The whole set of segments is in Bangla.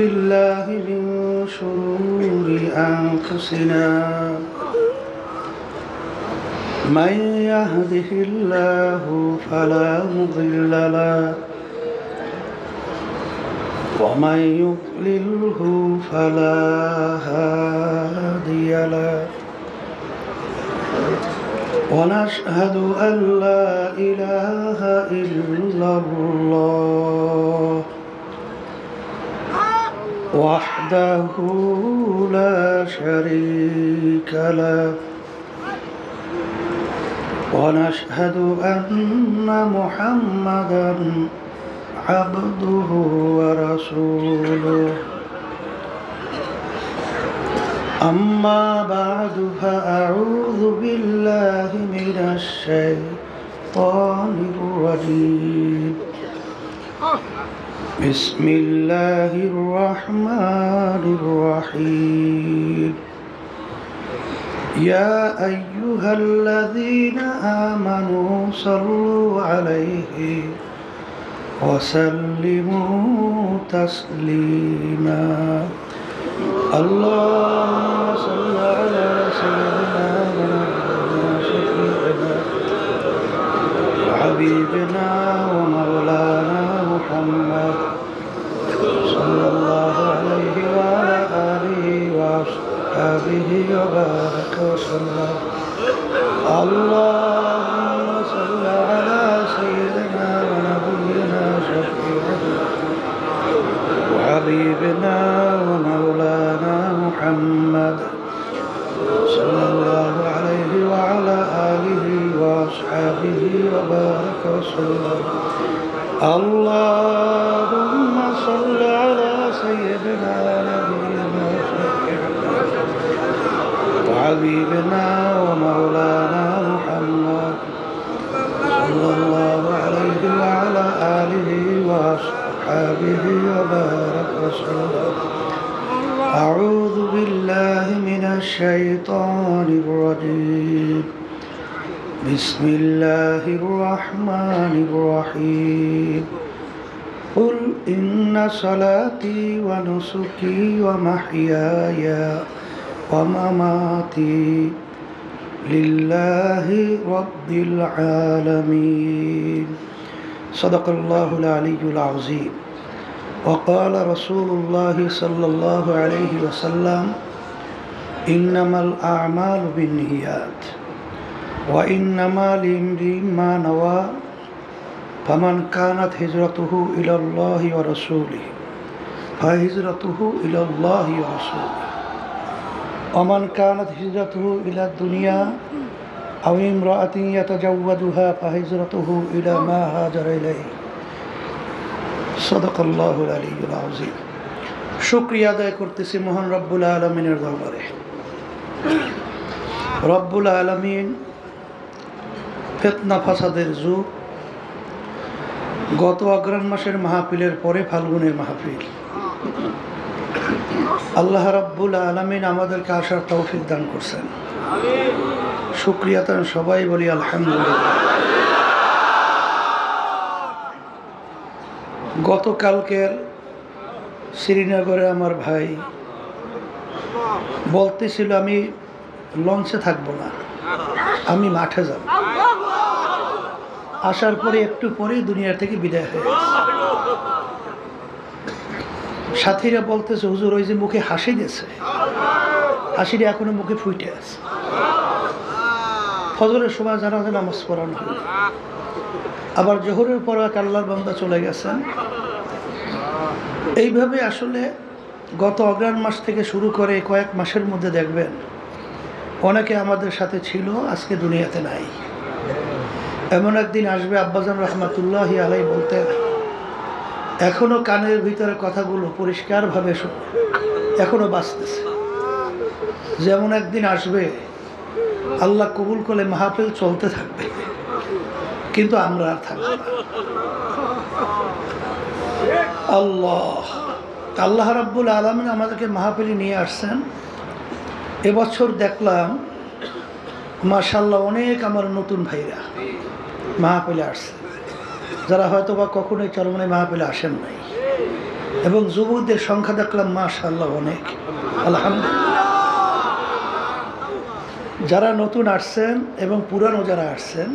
بالله من شرور أنفسنا من يهده الله فلا مضل له ومن يضلله فلا هادي له ونشهد أن لا إله إلا الله وحده لا شريك له ونشهد أن محمدا عبده ورسوله أما بعد فأعوذ بالله من الشيطان الرجيم بسم الله الرحمن الرحيم يا أيها الذين آمنوا صلوا عليه وسلموا تسليما اللهم صل على سيدنا ونبينا شفيعنا وحبيبنا ومولانا محمد صلى الله عليه وعلى آله وأصحابه وبارك وسلم اللهم صل على سيدنا ونبينا شفيعنا وحبيبنا ومولانا محمد صلى الله عليه وعلى آله وأصحابه وبارك وسلم اللهم صل على سيدنا ونبينا شفيعنا وحبيبنا ومولانا محمد صلى الله عليه وعلى آله وأصحابه وبارك وسلم أعوذ بالله من الشيطان الرجيم بسم الله الرحمن الرحيم قل إن صلاتي ونسكي ومحياي ومماتي لله رب العالمين صدق الله العلي العظيم وقال رسول الله صلى الله عليه وسلم إنما الأعمال بالنيات وإنما لامرئ ما نوى فمن كانت هجرته إلى الله ورسوله فهجرته إلى الله ورسوله ومن كانت هجرته إلى الدنيا أو امرأة يتزوجها فهجرته إلى ما هاجر إليه صدق الله العلي العظيم শুকরিয়া আদায় করতেছি মহান রব্বুল আলামিনের দরবারে। রব্বুল আলামিন ফিতনা ফাসাদের যুগ, গত অগ্রহায়ণ মাসের মাহফিলের পরে ফাল্গুনের মাহফিল, আল্লাহ রব্বুল আলামিন আমাদেরকে আসার তৌফিক দান করছেন। শুকরিয়া তার সবাই বলি আলহামদুলিল্লাহ। গতকালকের শ্রীনগরে আমার ভাই বলতেছিল আমি লঞ্চে থাকবো না, আমি মাঠে যাব। আসার পরে একটু পরেই দুনিয়া থেকে বিদায় হয়ে গেছে। সাথীরা বলতেছে হুজুর ওই যে মুখে হাসি দিয়েছে, হাসিটা এখনো মুখে ফুটে আছে। ফজরের সময় জানাজা নামাজ পড়ানো হল, আবার জোহরের পর এক আল্লাহর বান্দা চলে গেছেন। এইভাবে আসলে গত অগ্রহায়ণ মাস থেকে শুরু করে কয়েক মাসের মধ্যে দেখবেন অনেকে আমাদের সাথে ছিল, আজকে দুনিয়াতে নাই। এমন একদিন আসবে, আব্বাজান রহমাতুল্লাহি আলাইহি বলতেন, এখনো কানের ভিতরে কথাগুলো পরিষ্কারভাবে এখনো বাঁচতেছে। যেমন একদিন আসবে, আল্লাহ কবুল করলে মাহফিল চলতে থাকবে, কিন্তু আমরা আর থাকবো না। আল্লাহ রাব্বুল আলামিন আমাদেরকে মাহফিলে নিয়ে আসছেন। এবছর দেখলাম মাশাআল্লাহ অনেক আমার নতুন ভাইরা মাহফিলে আসছে, যারা হয়তো বা কখনোই চরমনাই মাহফিলে আসেন নাই। এবং যুবকদের সংখ্যা দেখলাম মাশাআল্লাহ অনেক, আলহামদুলিল্লাহ। যারা নতুন আসছেন এবং পুরানো যারা আসছেন,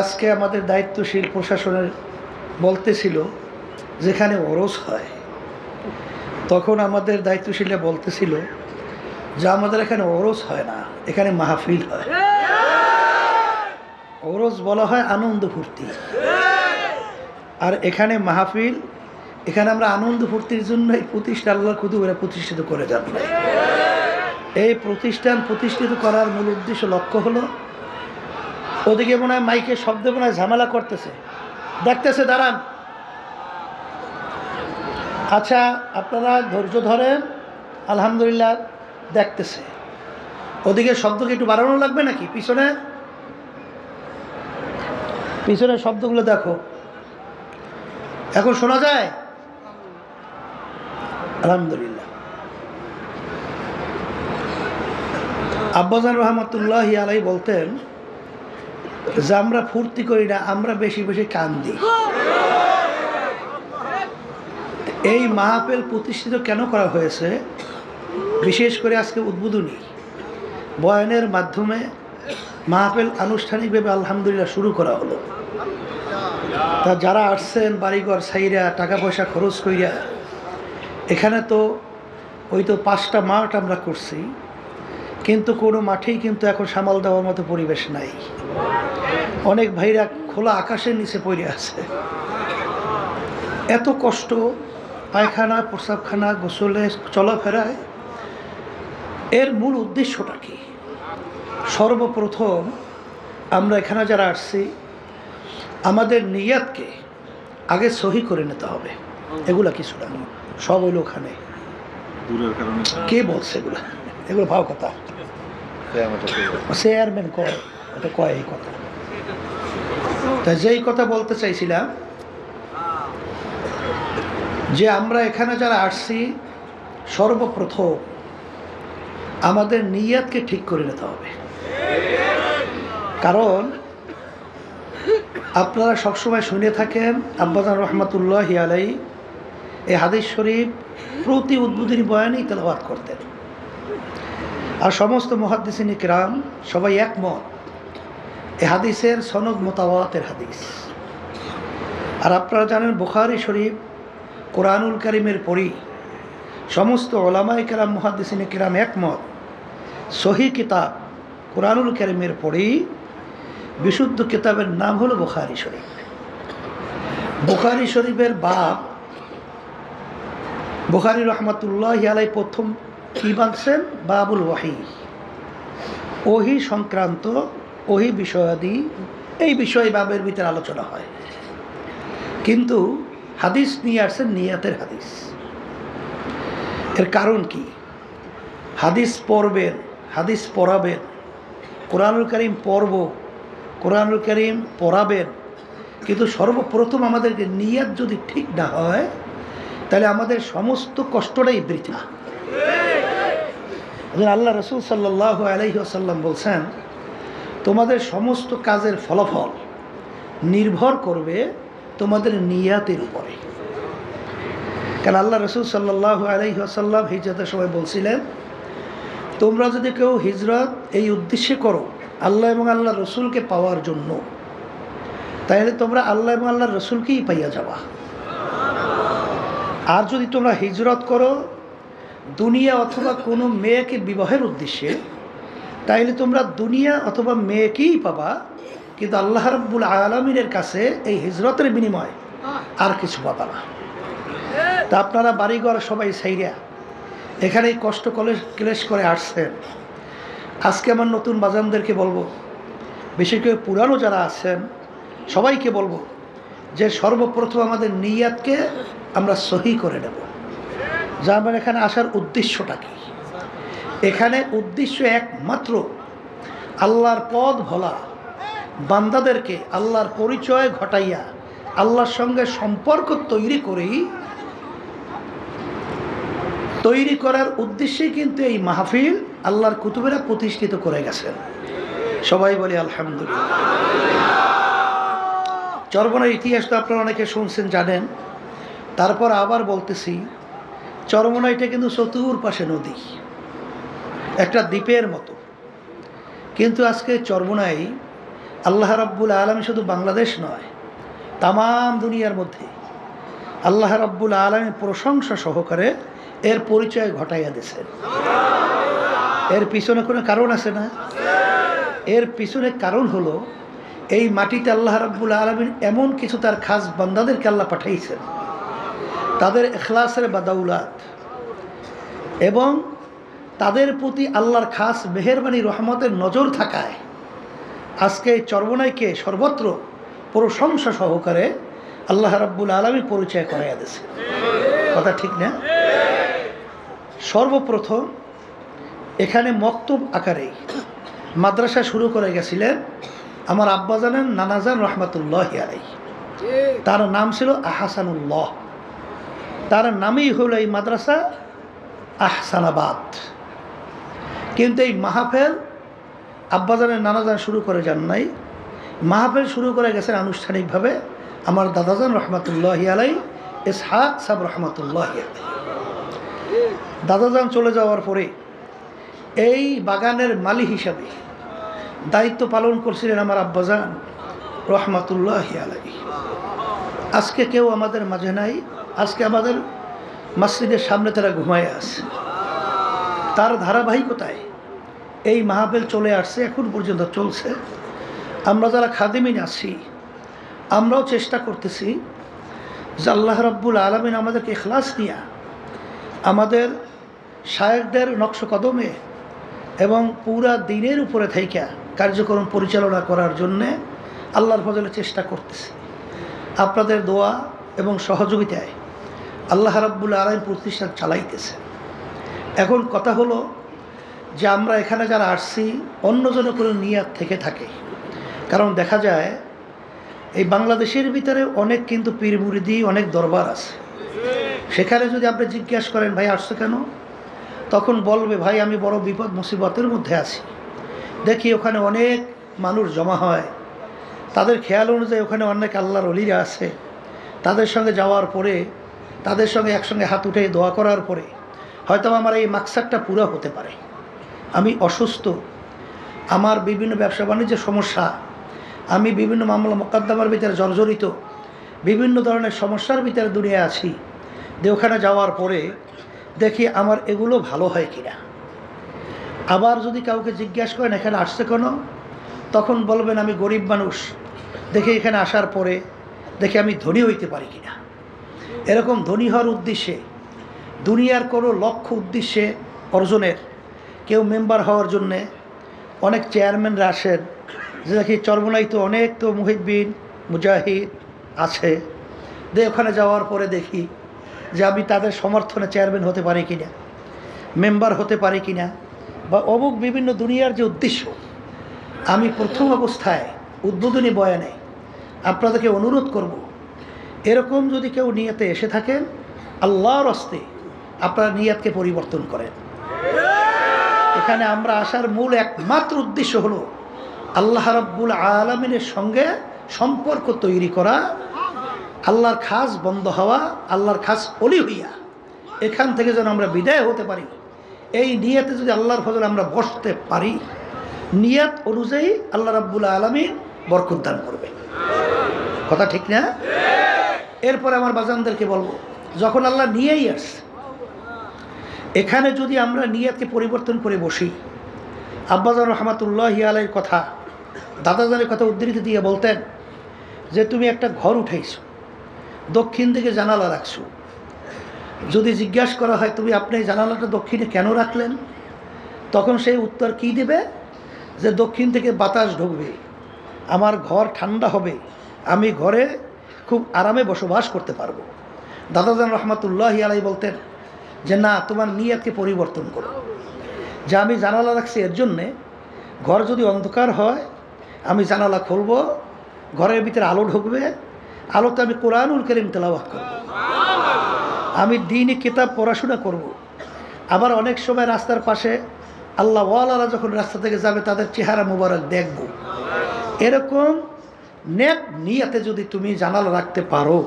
আজকে আমাদের দায়িত্বশীল প্রশাসনের বলতেছিল যেখানে ওরস হয়, তখন আমাদের দায়িত্বশীলরা বলতেছিল যে আমাদের এখানে ওরস হয় না, এখানে মাহফিল হয়। ওরস বলা হয় আনন্দ ফুর্তি, আর এখানে মাহফিল। এখানে আমরা আনন্দ ফুর্তির জন্য এই প্রতিষ্ঠান আল্লাহর কুতুবেরা প্রতিষ্ঠিত করে যান। এই প্রতিষ্ঠান প্রতিষ্ঠিত করার মূল উদ্দেশ্য লক্ষ্য হলো, ওদিকে মনে হয় মাইকে শব্দ মনে হয় ঝামেলা করতেছে, দেখতেছে, দাঁড়ান। আচ্ছা আপনারা ধৈর্য ধরেন, আলহামদুলিল্লাহ দেখতেছে। ওদিকে শব্দকে একটু বাড়ানো লাগবে নাকি? পিছনের শব্দগুলো দেখো, এখন শোনা যায়? আলহামদুলিল্লাহ। আব্বাজান রহমতুল্লাহি আলাইহি বলতেন যে আমরা ফুর্তি করি না, আমরা বেশি বেশি কান্দি। এই মাহফিল প্রতিষ্ঠিত কেন করা হয়েছে? বিশেষ করে আজকে উদ্বোধনী বয়ানের মাধ্যমে মাহফিল আনুষ্ঠানিকভাবে আলহামদুলিল্লাহ শুরু করা হলো। তা যারা আসছেন বাড়িঘর সাইরা টাকা পয়সা খরচ কইরা, এখানে তো ওই তো 5টা মাঠ আমরা করছি, কিন্তু কোনো মাঠেই কিন্তু এখন সামাল দেওয়ার মতো পরিবেশ নাই। অনেক ভাইরা খোলা আকাশের নিচে পড়ে আছে। এত কষ্ট, পায়খানা, প্রস্রাবখানা, গোসলে, চলাফেরায়। এর মূল উদ্দেশ্যটা কি? সর্বপ্রথম আমরা এখানে যারা আসছি, আমাদের নিয়াতকে আগে সহি করে নিতে হবে। এগুলা কিছু না, সব হইল ওখানে। কে বলছে এগুলা? এগুলো ভাও কথা, চেয়ারম্যান কয়, এটা কয় এই কথা। তা যেই কথা বলতে চাইছিলাম, যে আমরা এখানে যারা আসছি, সর্বপ্রথম আমাদের নিয়াতকে ঠিক করে নিতে হবে। কারণ আপনারা সবসময় শুনে থাকেন আব্বাজান রহমতুল্লাহি আলাইহি এই হাদিস শরীফ প্রতি উদ্বোধনী বয়ানেই তেলাওয়াত করতেন। আর সমস্ত মুহাদ্দিসিন কিরাম সবাই একমত, এ হাদিসের সনদ মুতাওয়াতির হাদিস। আর আপনারা জানেন বুখারী শরীফ কোরআনুল কারীমের পরই সমস্ত উলামায়ে কেরাম মুহাদ্দিসিন কিরাম একমত, সহিহ কিতাব কোরআনুল কারীমের পরই বিশুদ্ধ কিতাবের নাম হলো বুখারী শরীফ। বুখারী শরীফের বাব বুখারী রহমতুল্লাহি আলাইহি প্রথম কি বাঁধছেন? বাবুল ওয়াহি, ওহি সংক্রান্ত, ওহি বিষয়াদি, এই বিষয় বাবের ভিতরে আলোচনা হয়। কিন্তু হাদিস নিয়ে আসছেন নিয়াতের হাদিস। এর কারণ কি? হাদিস পড়বেন, হাদিস পড়াবেন, কোরআনুল কারীম পড়ব, কোরআনুল কারীম পড়াবেন, কিন্তু সর্বপ্রথম আমাদেরকে নিয়াত যদি ঠিক না হয়, তাহলে আমাদের সমস্ত কষ্টটাই বৃথা। আল্লাহ রসুল সাল্লাল্লাহু আলাইহি ওয়াসাল্লাম বলছেন, তোমাদের সমস্ত কাজের ফলাফল নির্ভর করবে তোমাদের নিয়াতের উপরে। কারণ আল্লাহ রসুল সাল্লাল্লাহু আলাইহি ওয়াসাল্লাম হিজরতের সময় বলছিলেন, তোমরা যদি কেউ হিজরত এই উদ্দেশ্যে করো আল্লাহ এবং আল্লাহ রসুলকে পাওয়ার জন্য, তাহলে তোমরা আল্লাহ এবং আল্লাহ রসুলকেই পাইয়া যাবা। আর যদি তোমরা হিজরত করো দুনিয়া অথবা কোনো মেয়েকে বিবাহের উদ্দেশ্যে, তাইলে তোমরা দুনিয়া অথবা মেয়েকেই পাবা, কিন্তু আল্লাহ রাব্বুল আলামিনের কাছে এই হিজরতের বিনিময় আর কিছু পাবা না। তা আপনারা বাড়িঘর সবাই সাইরা এখানে কষ্ট ক্লেশ করে আসছেন। আজকে আমার নতুন বাজানদেরকে বলবো, বিশেষ করে পুরানো যারা আছেন সবাইকে বলবো, যে সর্বপ্রথম আমাদের নিয়াতকে আমরা সহি করে নেব। যা আমার এখানে আসার উদ্দেশ্যটা কি? এখানে উদ্দেশ্য একমাত্র আল্লাহর পথ ভোলা, বান্দাদেরকে আল্লাহর পরিচয় ঘটাইয়া আল্লাহর সঙ্গে সম্পর্ক তৈরি করার উদ্দেশ্যেই কিন্তু এই মাহফিল আল্লাহর কুতুবেরা প্রতিষ্ঠিত করে গেছেন। সবাই বলি আলহামদুলিল্লাহ। চরবনের ইতিহাস তো আপনারা অনেকে শুনছেন, জানেন। তারপর আবার বলতেছি, চরমোনাইটা কিন্তু চতুর্পাশে নদী, একটা দ্বীপের মতো। কিন্তু আজকে চরমোনাই আল্লাহ রাব্বুল আলামিন শুধু বাংলাদেশ নয়, তামাম দুনিয়ার মধ্যে আল্লাহ রাব্বুল আলামিন প্রশংসা সহকারে এর পরিচয় ঘটাইয়া দিয়েছেন। এর পিছনে কোনো কারণ আছে না? এর পিছনে কারণ হলো এই মাটিতে আল্লাহ রাব্বুল আলামিন এমন কিছু তার খাস বান্দাদেরকে আল্লাহ পাঠাইছেন, তাদের ইখলাসের বাদাউলাত এবং তাদের প্রতি আল্লাহর খাস মেহেরবানি রহমতের নজর থাকায় আজকে এই চরমোনাইকে সর্বত্র প্রশংসা সহকারে আল্লাহ রাব্বুল আলামিন পরিচয় করাইয়া দিয়েছে। কথা ঠিক না? সর্বপ্রথম এখানে মক্তব আকারেই মাদ্রাসা শুরু করে গেছিলেন আমার আব্বাজানের নানাজান রহমতুল্লাহ আলাইহি। তার নাম ছিল আহসানুল্লাহ, তার নামই হলো এই মাদ্রাসা আহসানাবাদ। কিন্তু এই মাহফিল আব্বাজানের নানাজান শুরু করে যান নাই, মাহফিল শুরু করে গেছেন আনুষ্ঠানিকভাবে আমার দাদাজান রহমতুল্লাহ আলাই, ইসহাক সাহেব রহমতুল্লাহ আলাই। দাদাজান চলে যাওয়ার পরে এই বাগানের মালি হিসাবে দায়িত্ব পালন করছিলেন আমার আব্বাজান রহমতুল্লাহ আলাই। আজকে কেউ আমাদের মাঝে নাই, আজকে আমাদের মসজিদের সামনে তারা ঘুমায় আছে। তার ধারাবাহিকতায় এই মাহফিল চলে আসছে, এখন পর্যন্ত চলছে। আমরা যারা খাদিমিন আছি আমরাও চেষ্টা করতেছি যে আল্লাহ রাব্বুল আলামিন আমাদেরকে ইখলাস নিয়া আমাদের শায়েখদের নকশ কদমে এবং পুরা দিনের উপরে থাইকা কার্যক্রম পরিচালনা করার জন্যে আল্লাহর ফজলে চেষ্টা করতেছি। আপনাদের দোয়া এবং সহযোগিতায় আল্লাহ রাব্বুল আলামিন প্রতিষ্ঠান চালাইতেছে। এখন কথা হলো যে আমরা এখানে যারা আসছি অন্যজনের কোনো নিয়াত থেকে থাকে, কারণ দেখা যায় এই বাংলাদেশের ভিতরে অনেক কিন্তু পীর মুরিদি অনেক দরবার আছে। সেখানে যদি আপনি জিজ্ঞাসা করেন ভাই আসছো কেন, তখন বলবে ভাই আমি বড় বিপদ মুসিবতের মধ্যে আছি। দেখি ওখানে অনেক মানুষ জমা হয়, তাদের খেয়াল অনুযায়ী ওখানে অনেক আল্লাহর ওলিরা আছে, তাদের সঙ্গে যাওয়ার পরে তাদের সঙ্গে একসঙ্গে হাত উঠে দোয়া করার পরে হয়তো আমার এই মাকসাদটা পুরো হতে পারে। আমি অসুস্থ, আমার বিভিন্ন ব্যবসা বাণিজ্যের সমস্যা, আমি বিভিন্ন মামলা মোকদ্দমার ভিতরে জর্জরিত, বিভিন্ন ধরনের সমস্যার ভিতরে দুনিয়া আছি। যে ওখানে যাওয়ার পরে দেখি আমার এগুলো ভালো হয় কিনা। আবার যদি কাউকে জিজ্ঞাসা করেন এখানে আসছে কেন, তখন বলবেন আমি গরিব মানুষ, দেখি এখানে আসার পরে দেখি আমি ধনী হইতে পারি কিনা। এরকম ধনী হওয়ার উদ্দেশ্যে, দুনিয়ার কোনো লক্ষ্য উদ্দেশ্যে অর্জনের, কেউ মেম্বার হওয়ার জন্যে অনেক চেয়ারম্যানরা আসেন, যে দেখি চরমোনাই তো অনেক তো মুহিদ্দিন মুজাহিদ আছে, যে ওখানে যাওয়ার পরে দেখি যে আমি তাদের সমর্থনে চেয়ারম্যান হতে পারি কিনা, মেম্বার হতে পারি কিনা, বা অমুক বিভিন্ন দুনিয়ার যে উদ্দেশ্য। আমি প্রথম অবস্থায় উদ্বোধনী বয়ানে আপনাদেরকে অনুরোধ করব, এরকম যদি কেউ নিয়তে এসে থাকেন আল্লাহর হস্তে আপনারা নিয়তকে পরিবর্তন করেন। এখানে আমরা আসার মূল একমাত্র উদ্দেশ্য হলো আল্লাহ রাব্বুল আলামিনের সঙ্গে সম্পর্ক তৈরি করা, আল্লাহর খাস বন্ধ হওয়া, আল্লাহর খাস অলি হইয়া এখান থেকে যেন আমরা বিদায় হতে পারি। এই নিয়তে যদি আল্লাহর ফজলে আমরা বসতে পারি, নিয়ত অনুযায়ী আল্লাহ রাব্বুল আলামিন বরকত দান করবে। কথা ঠিক না? এরপরে আমার বাজানদেরকে বলবো, যখন আল্লাহ নিয়েই আসছে, এখানে যদি আমরা নিয়তকে পরিবর্তন করে বসি, আব্বাজান রহমাতুল্লাহ আলাইহির কথা, দাদাজানের কথা উদ্ধৃতি দিয়ে বলতেন যে তুমি একটা ঘর উঠাইছো, দক্ষিণ দিকে জানালা রাখছো, যদি জিজ্ঞাসা করা হয় তুমি আপনি জানালাটা দক্ষিণে কেন রাখলেন, তখন সেই উত্তর কী দেবে, যে দক্ষিণ থেকে বাতাস ঢুকবে, আমার ঘর ঠান্ডা হবে, আমি ঘরে খুব আরামে বসবাস করতে পারবো। দাদাজান রহমাতুল্লাহ আলাইহি বলতেন যে না, তোমার নিয়তকে পরিবর্তন করো, যে আমি জানালা রাখছি এর জন্যে ঘর যদি অন্ধকার হয় আমি জানালা খুলব, ঘরের ভিতরে আলো ঢুকবে, আলোতে আমি কোরআনুল কারীম তেলাওয়াত করব, আমি দ্বীনি কিতাব পড়াশোনা করব। আবার অনেক সময় রাস্তার পাশে আল্লাহ ওয়ালারা যখন রাস্তা থেকে যাবে তাদের চেহারা মুবারক দেখব। এরকম নেক নিয়াতে যদি তুমি জানালা রাখতে পারো,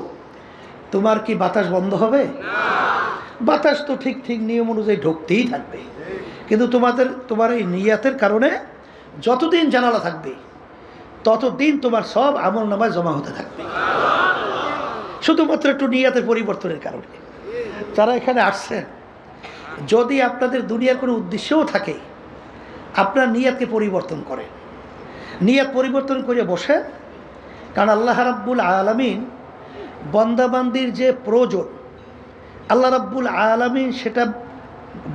তোমার কি বাতাস বন্ধ হবে? বাতাস তো ঠিক ঠিক নিয়ম অনুযায়ী ঢুকতেই থাকবে, কিন্তু তোমার এই নিয়াতের কারণে যতদিন জানালা থাকবে ততদিন তোমার সব আমল নামায় জমা হতে থাকবে, শুধুমাত্র একটু নিয়াতের পরিবর্তনের কারণে। যারা এখানে আসছেন, যদি আপনাদের দুনিয়ার কোনো উদ্দেশ্যও থাকে, আপনার নিয়াতকে পরিবর্তন করেন, নিয়াত পরিবর্তন করে বসে। কারণ আল্লাহ রাব্বুল আলামিন বান্দাবান্দির যে প্রয়োজন, আল্লাহ রাব্বুল আলামিন সেটা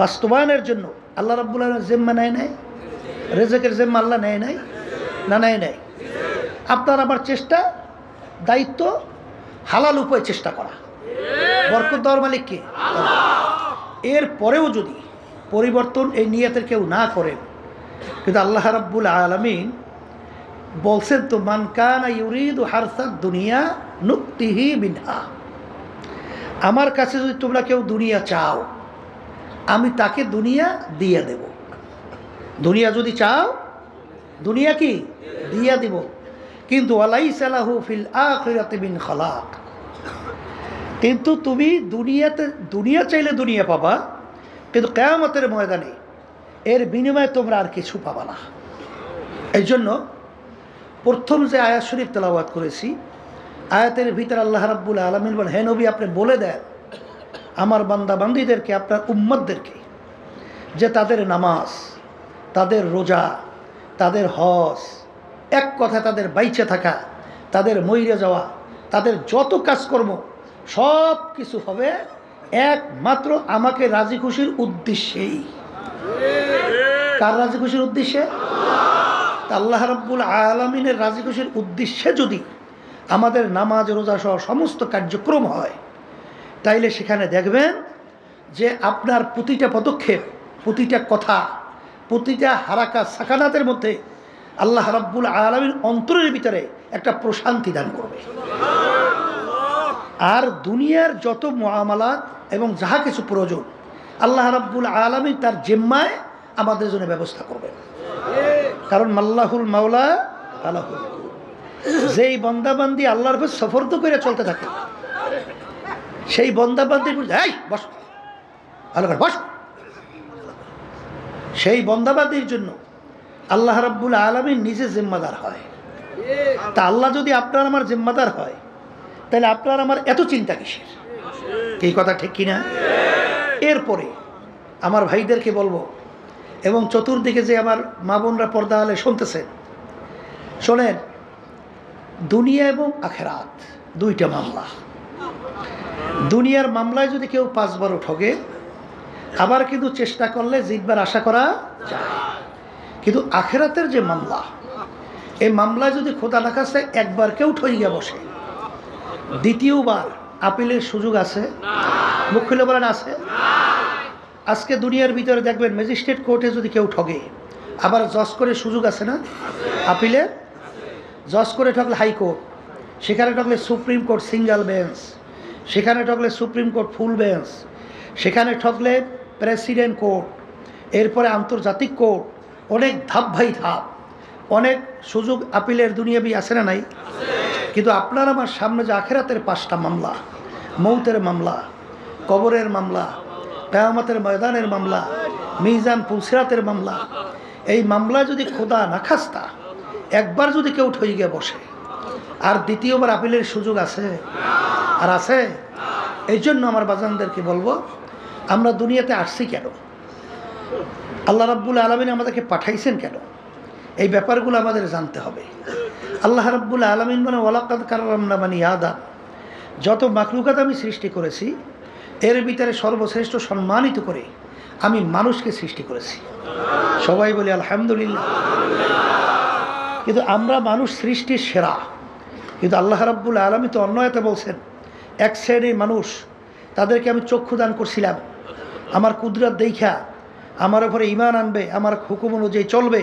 বাস্তবায়নের জন্য আল্লাহ রাব্বুল আলামিন জিম্মা নেয় নাই, রেজেকের জিম্মা আল্লাহ নেয় নাই, না নেয় নাই। আপনার আমার চেষ্টা, দায়িত্ব হালাল উপায়ে চেষ্টা করা। বরকত দেওয়ার মালিক কে? এর পরেও যদি পরিবর্তন এই নিয়তের কেউ না করেন, কিন্তু আল্লাহ রাব্বুল আলামিন বলছেন তো, মান কানা ইউরিদু হারসাদ দুনিয়া নুক্তিহি মিনহা, আমার কাছে যদি তোমরা কেউ দুনিয়া চাও, আমি তাকে দুনিয়া দিয়ে দেব। দুনিয়া যদি চাও, দুনিয়া কি দিয়া দিব, কিন্তু ওয়ালাইসা লাহু ফিল আখিরাতি মিন খালাক, কিন্তু তুমি দুনিয়া চাইলে দুনিয়া পাবা, কিন্তু কিয়ামতের ময়দানে এর বিনিময়ে তোমরা আর কিছু পাবা না। এই জন্য প্রথম যে আয়াত শরীফ তেলাওয়াত করেছি, আয়াতের ভিতরে আল্লাহ রাব্বুল আলামিন বলেন, হে নবী, আপনি বলে দেন আমার বান্দা বান্দীদেরকে, আপনার উম্মতদেরকে, যে তাদের নামাজ, তাদের রোজা, তাদের হজ, এক কথা তাদের বাইচে থাকা, তাদের মইরে যাওয়া, তাদের যত কাজকর্ম সব কিছু হবে একমাত্র আমাকে রাজি খুশির উদ্দেশ্যেই। কার রাজি খুশির উদ্দেশ্যে? আল্লাহ রাব্বুল আলামিনের রাজি খুশির উদ্দেশ্যে যদি আমাদের নামাজ, রোজা সহ সমস্ত কার্যক্রম হয়, তাইলে সেখানে দেখবেন যে আপনার প্রতিটা পদক্ষেপ, প্রতিটা কথা, প্রতিটা হারাকা সাকানাতের মধ্যে আল্লাহ রাব্বুল আলামিন অন্তরের ভিতরে একটা প্রশান্তি দান করবে। আর দুনিয়ার যত মুআমালাত এবং যাহা কিছু প্রয়োজন আল্লাহ রাব্বুল আলামিন তার জিম্মায় আমাদের জন্য ব্যবস্থা করবেন। কারণ মাল্লাহুল মাওলা আলাহুল, যেই বন্দাবান্দি আল্লাহর উপর সফর্দ করে চলতে থাকে, সেই বন্দাবান্দির এই বস, ভালো করে বস, সেই বন্দাবান্দির জন্য আল্লাহ রাব্বুল আলামিন নিজে জিম্মাদার হয়। তা আল্লাহ যদি আপনার আমার জিম্মাদার হয়, তাহলে আপনার আমার এত চিন্তা কিসের? এই কথা ঠিক কিনা? এরপরে আমার ভাইদেরকে বলবো, এবং চতুর্দিকে যে আমার মা বোনরা পর্দা আলে শুনতেছেন, শোনেন, দুনিয়া এবং আখেরাত দুইটা মামলা। দুনিয়ার মামলায় যদি কেউ 5 বারও ঠকে, আবার কিন্তু চেষ্টা করলে জিতবার আশা করা যায়। কিন্তু আখেরাতের যে মামলা, এই মামলায় যদি খোদা না কাছে একবার কেউ ঠইয়া বসে, দ্বিতীয়বার আপিলের সুযোগ আছে? মুখ খুলে বলেন আছে? আজকে দুনিয়ার ভিতরে দেখবেন ম্যাজিস্ট্রেট কোর্টে যদি কেউ ঠগে, আবার জজ করে সুযোগ আছে না আপিলে? জজ করে ঠকলে হাইকোর্ট, সেখানে ঠকলে সুপ্রিম কোর্ট সিঙ্গেল বেঞ্চ, সেখানে ঠকলে সুপ্রিম কোর্ট ফুল বেঞ্চ, সেখানে ঠকলে প্রেসিডেন্ট কোর্ট, এরপরে আন্তর্জাতিক কোর্ট, অনেক ধাপ ভাই ধাপ, অনেক সুযোগ আপিলের দুনিয়াবি আছে না নাই? কিন্তু আপনার আমার সামনে যে আখেরাতের 5টা মামলা, মৌতের মামলা, কবরের মামলা, কিয়ামতের ময়দানের মামলা, মিজান পুলসিরাতের মামলা, এই মামলা যদি খোদা না খাস্তা একবার যদি কেউ ঠই গিয়ে বসে, আর দ্বিতীয়বার আপিলের সুযোগ আছে? আর আছে? এই জন্য আমার বাজানদেরকে বলবো, আমরা দুনিয়াতে আসছি কেন, আল্লাহ রাব্বুল আলামিন আমাদেরকে পাঠাইছেন কেন, এই ব্যাপারগুলো আমাদের জানতে হবে। আল্লাহ রাব্বুল আলামিন বলেন, ওয়ালাকাদ কাররামনা বানি আদম, যত মাখলুকাত আমি সৃষ্টি করেছি এর ভিতরে সর্বশ্রেষ্ঠ সম্মানিত করে আমি মানুষকে সৃষ্টি করেছি। সবাই বলি আলহামদুলিল্লাহ। কিন্তু আমরা মানুষ সৃষ্টির সেরা, কিন্তু আল্লাহ রাব্বুল আলামিন তো অন্য এতে বলছেন, এক শ্রেণীর মানুষ তাদেরকে আমি চক্ষু দান করছিলাম, আমার কুদরত দেখা আমার উপরে ঈমান আনবে, আমার হুকুম অনুযায়ী চলবে,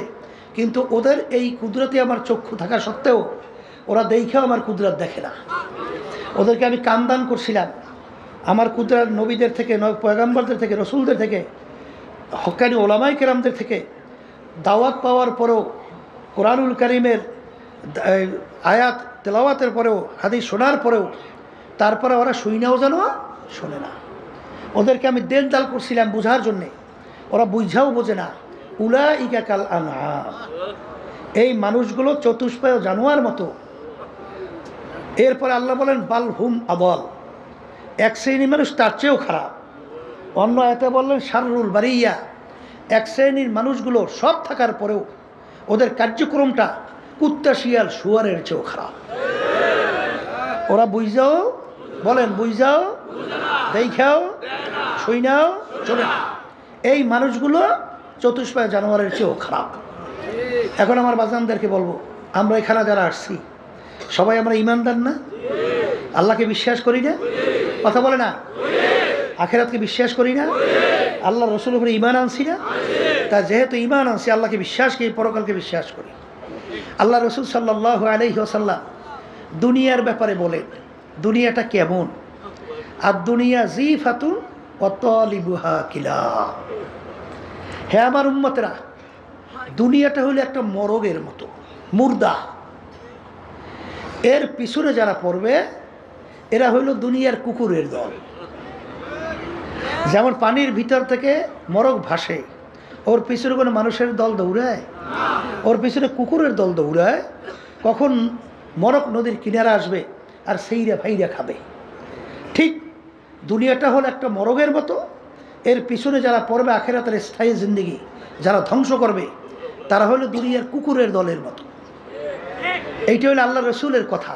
কিন্তু ওদের এই কুদরতে আমার চক্ষু থাকা সত্ত্বেও ওরা দেখাও আমার কুদরত দেখে না। ওদেরকে আমি কান দান করছিলাম, আমার কুদরত নবীদের থেকে, পয়গাম্বরদের থেকে, রসুলদের থেকে, হক্কানি ওলামায়ে কেরামদের থেকে দাওয়াত পাওয়ার পরেও, কোরআনুল কারীমের আয়াত তেলাওয়াতের পরেও, হাদিস শোনার পরেও তারপরে ওরা শুইনাও যেন শোনে না। ওদেরকে আমি দেন দাল করছিলাম বোঝার জন্যে, ওরা বুঝাও বোঝে না। উলাইকা কাল আনআম, এই মানুষগুলো চতুষ্পায় জানোয়ার মতো। এরপরে আল্লাহ বলেন বাল হুম আদল, এক শ্রেণীর মানুষ তার চেয়েও খারাপ। অন্য আয়াতে বললেন শাররুল বারিয়া, এক শ্রেণীর মানুষগুলো সব থাকার পরেও ওদের কার্যক্রমটা কুত্তা শিয়াল শুয়ারের চেয়েও খারাপ। ওরা বুঝাও, বলেন বুঝাও, দেখাও, শুইনাও, চলে না। এই মানুষগুলো চতুষ্পায় জানোয়ারের চেয়েও খারাপ। এখন আমার বাজানদেরকে বলবো, আমরা এখানে যারা আসছি সবাই আমরা ইমানদার না? আল্লাহকে বিশ্বাস করি না? কথা বলে না? আখেরাতকে বিশ্বাস করি না? আল্লাহ রসুলের উপরে ইমান আনছি না? তা যেহেতু ইমান আনছি, আল্লাহকে বিশ্বাস করি, পরকালকে বিশ্বাস করি। আল্লাহ রসুল সাল্লাল্লাহু আলাইহি ওয়াসাল্লাম দুনিয়ার ব্যাপারে বলেন, দুনিয়াটা কেমন? আর দুনিয়া জিফাতুন ওয়া তালিবুহা কিলাব। হে আমার উম্মতেরা, দুনিয়াটা হলো একটা মরগের মতো, মুর্দা। এর পিছনে যারা পড়বে এরা হইল দুনিয়ার কুকুরের দল। যেমন পানির ভিতর থেকে মরগ ভাসে, ওর পিছনে কোনো মানুষের দল দৌড়ায়? ওর পিছনে কুকুরের দল দৌড়ায়। কখন মরগ নদীর কিনারা আসবে আর সেইরা ভাইরা খাবে। ঠিক দুনিয়াটা হলো একটা মরগের মতো, এর পিছনে যারা পড়বে আখেরাতের স্থায়ী জিন্দেগি যারা ধ্বংস করবে তারা হলো দুনিয়ার কুকুরের দলের মতো। এইটা হলো আল্লাহ রসুলের কথা।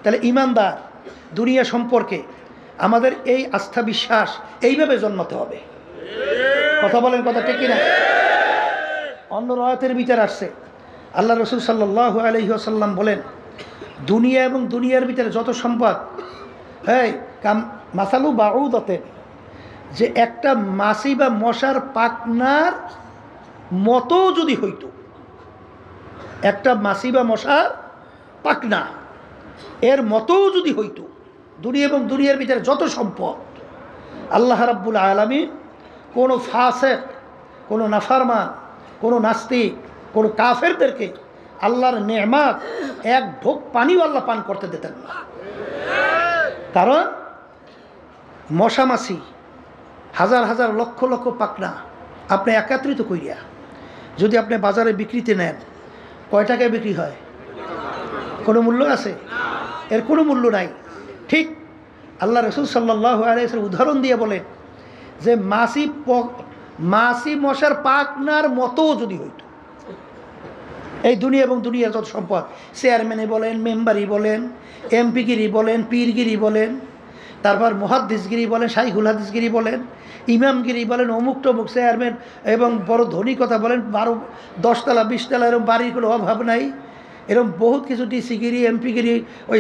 তাহলে ইমানদার দুনিয়া সম্পর্কে আমাদের এই আস্থা বিশ্বাস এইভাবে জন্মাতে হবে। কথা বলেন, কথা ঠিক কিনা? অন্য রায়াতের ভিতরে আসছে আল্লাহ রসুল সাল্লাল্লাহু আলাইহি ওয়াসাল্লাম বলেন, দুনিয়া এবং দুনিয়ার ভিতরে যত সম্পদ, হ্যাঁ মাসালু বাউদাতে, যে একটা মাছি বা মশার পাখনার মতো যদি হইতো, একটা মাছি বা মশার পাখনা এর মতো যদি হইতো দুনিয়া এবং দুনিয়ার ভিতরে যত সম্পদ, আল্লাহ রাব্বুল আলামিন কোনো ফাসিক, কোনো নাফরমান, কোনো নাস্তিক, কোনো কাফেরদেরকে আল্লাহর নেয়ামত এক ঢোক পানিও আল্লাহ পান করতে দিতেন না। কারণ মশা মাছি হাজার হাজার লক্ষ লক্ষ পাখনা আপনি একত্রিত করিয়া যদি আপনি বাজারে বিক্রিতে নেন, কয় টাকায় বিক্রি হয়? কোনো মূল্য আছে? এর কোনো মূল্য নাই। ঠিক আল্লাহ রসুল সাল্লাল্লাহু আলাইহি ওয়াসাল্লাম উদাহরণ দিয়ে বলেন যে মাছি মশার পাখনার মতো যদি হইতো এই দুনিয়া এবং দুনিয়ার যত সম্পদ, চেয়ারম্যানে বলেন, মেম্বারি বলেন, এমপিগিরি বলেন, পীরগিরি বলেন, তারপর মুহাদ্দিসগিরি বলেন, শাইখুল হাদিসগিরি বলেন, ইমামগিরি বলেন, অমুক টমুক চেয়ারম্যান এবং বড় ধনী কথা বলেন, 10 তলা 20 তলা এরকম বাড়ির কোনো অভাব নাই, এরকম বহুত কিছু ডিসিগিরি, এমপিগিরি, ওই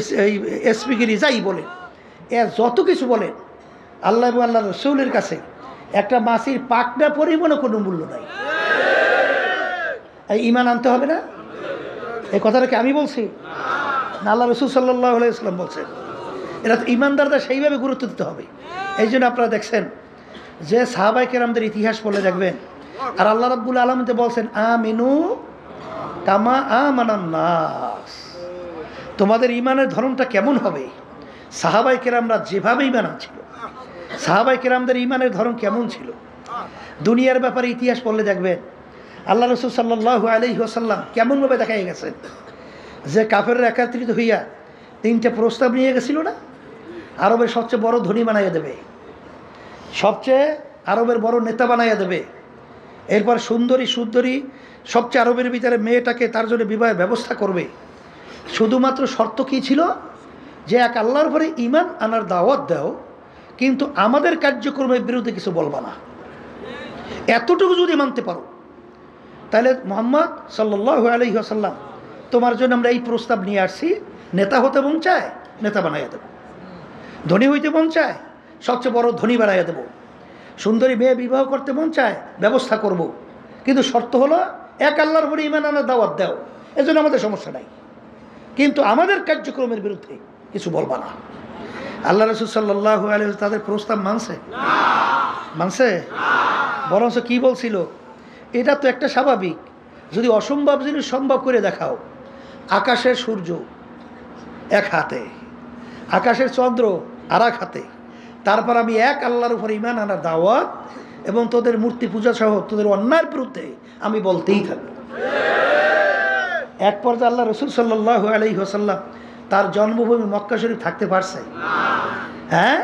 এসপিগিরি যাই বলেন, এর যত কিছু বলেন, আল্লাহ এবং আল্লাহ রসুলের কাছে একটা মাছির পাখনা পরিমাণও কোনো মূল্য নাই। এই ঈমান আনতে হবে না? এই কথাটা কি আমি বলছি না আল্লাহ রসুল সাল্লাল্লাহু আলাইহি ওয়াসাল্লাম বলছেন? এটা তো ঈমানদারদের সেইভাবে গুরুত্ব দিতে হবে। এই জন্য আপনারা দেখছেন যে সাহাবায়ে কেরামদের ইতিহাস পড়লে দেখবেন, আর আল্লাহ রাব্বুল আলামিন বলছেন আমিনু কামা আমানান নাস, তোমাদের ঈমানের ধরনটা কেমন হবে? সাহাবায়ে কেরামরা যেভাবে ঈমান আনছিল, সাহাবায়ে কেরামদের ঈমানের ধরন কেমন ছিল, দুনিয়ার ব্যাপারে ইতিহাস পড়লে দেখবেন আল্লাহ রসুল সাল্লাল্লাহু আলাইহি ওয়াসাল্লাম কেমনভাবে দেখাই গেছেন যে কাফেররা একত্রিত হইয়া 3টে প্রস্তাব নিয়ে গেছিল না, আরবের সবচেয়ে বড় ধনী বানাইয়া দেবে, সবচেয়ে আরবের বড় নেতা বানাইয়া দেবে, এরপর সুন্দরী সবচেয়ে আরবের ভিতরে মেয়েটাকে তার জন্য বিবাহের ব্যবস্থা করবে। শুধুমাত্র শর্ত কী ছিল? যে এক আল্লাহর পরে ঈমান আনার দাওয়াত দাও, কিন্তু আমাদের কার্যক্রমের বিরুদ্ধে কিছু বলবা না। এতটুকু যদি মানতে পারো তাহলে মুহাম্মদ সাল্লাল্লাহু আলাইহি ওয়াসাল্লাম তোমার জন্য আমরা এই প্রস্তাব নিয়ে আসছি, নেতা হতে মন চায় নেতা বানাইয়া দেব, ধনী হইতে মন চায় সবচেয়ে বড় ধনী বানাইয়া দেব, সুন্দরী মেয়ে বিবাহ করতে মন চায় ব্যবস্থা করব, কিন্তু শর্ত হলো এক আল্লাহর উপরে ঈমান আনার দাওয়াত দাও, এজন্য আমাদের সমস্যা নাই, কিন্তু আমাদের কার্যক্রমের বিরুদ্ধে কিছু বলবা না। আল্লাহ রাসূল সাল্লাল্লাহু আলাইহি ওয়াসাল্লাম তাদের প্রস্তাব মানছে? বরঞ্চ কি বলছিল? এটা তো একটা স্বাভাবিক, যদি অসম্ভব জিনিস সম্ভব করে দেখাও, আকাশের সূর্য এক হাতে আকাশের চন্দ্র আর এক হাতে, তারপর আমি এক আল্লাহর উপর ঈমান আনার দাওয়াত এবং তোদের মূর্তি পূজা সহ তোদের অন্যায়ের বিরুদ্ধে আমি বলতেই থাকবো। এক পর্যায়ে আল্লাহ রসুল সাল্লাল্লাহু আলাইহি ওয়াসাল্লাম তার জন্মভূমি মক্কা শরীফ থাকতে পারছে? হ্যাঁ,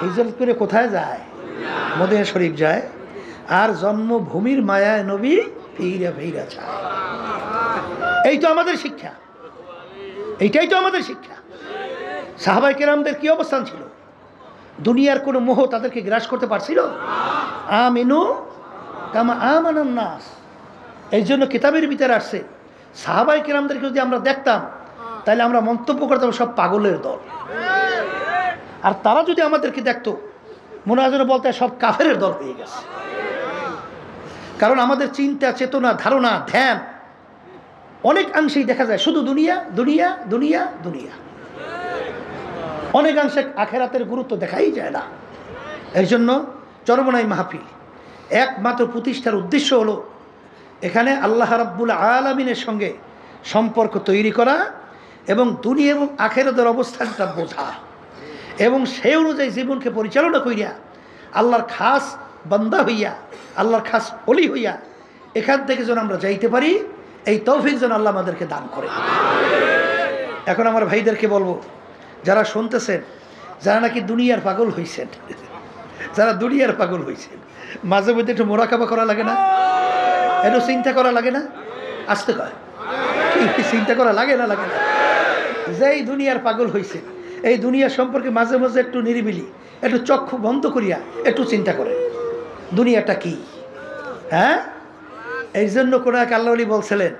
হিজরত করে কোথায় যায়? মদিনা শরীফ যায়। আর জন্মভূমির মায়ায় নবী ফিরা ফিরা যায়। এই তো আমাদের শিক্ষা, এইটাই তো আমাদের শিক্ষা। সাহাবায়ে কেরামদের কি অবস্থান ছিল? দুনিয়ার কোনো মোহ তাদেরকে গ্রাস করতে পারছিল? আমিনু কামা আমানান নাস। এই জন্য কিতাবের ভিতরে আসছে সাহাবায়ে কেরামদেরকে যদি আমরা দেখতাম তাহলে আমরা মন্তব্য করতাম সব পাগলের দল। আর তারা যদি আমাদেরকে দেখতো মনে হয় যেন বলতে সব কাফেরের দল হয়ে গেছে। কারণ আমাদের চিন্তা, চেতনা, ধারণা, ধ্যান অনেকাংশেই দেখা যায় শুধু দুনিয়া দুনিয়া দুনিয়া দুনিয়া, অনেকাংশে আখেরাতের গুরুত্ব দেখাই যায় না। এই জন্য চরমনাই মাহফিল একমাত্র প্রতিষ্ঠার উদ্দেশ্য হলো এখানে আল্লাহ রাব্বুল আলামিনের সঙ্গে সম্পর্ক তৈরি করা এবং দুনিয়া এবং আখেরাতের অবস্থানটা বোঝা এবং সেই অনুযায়ী জীবনকে পরিচালনা করিয়া আল্লাহর খাস বান্দা হইয়া, আল্লাহর খাস ওলি হইয়া এখান থেকে যেন আমরা যাইতে পারি, এই তৌফিক যেন আল্লাহ আমাদেরকে দান করে। এখন আমার ভাইদেরকে বলবো, যারা শুনতেছেন, যারা নাকি দুনিয়ার পাগল হইছেন, যারা দুনিয়ার পাগল হইছেন, মাঝে মধ্যে একটু মোরাকাবা করা লাগে না? একটু চিন্তা করা লাগে না? আসতে কয় কি চিন্তা করা লাগে না? লাগে না? যেই দুনিয়ার পাগল হইছে, এই দুনিয়া সম্পর্কে মাঝে মাঝে একটু নিরিবিলি, একটু চক্ষু বন্ধ করিয়া একটু চিন্তা করে দুনিয়াটা কি। হ্যাঁ, এই জন্য কোন এক আল্লাহ ওলি বলছিলেন,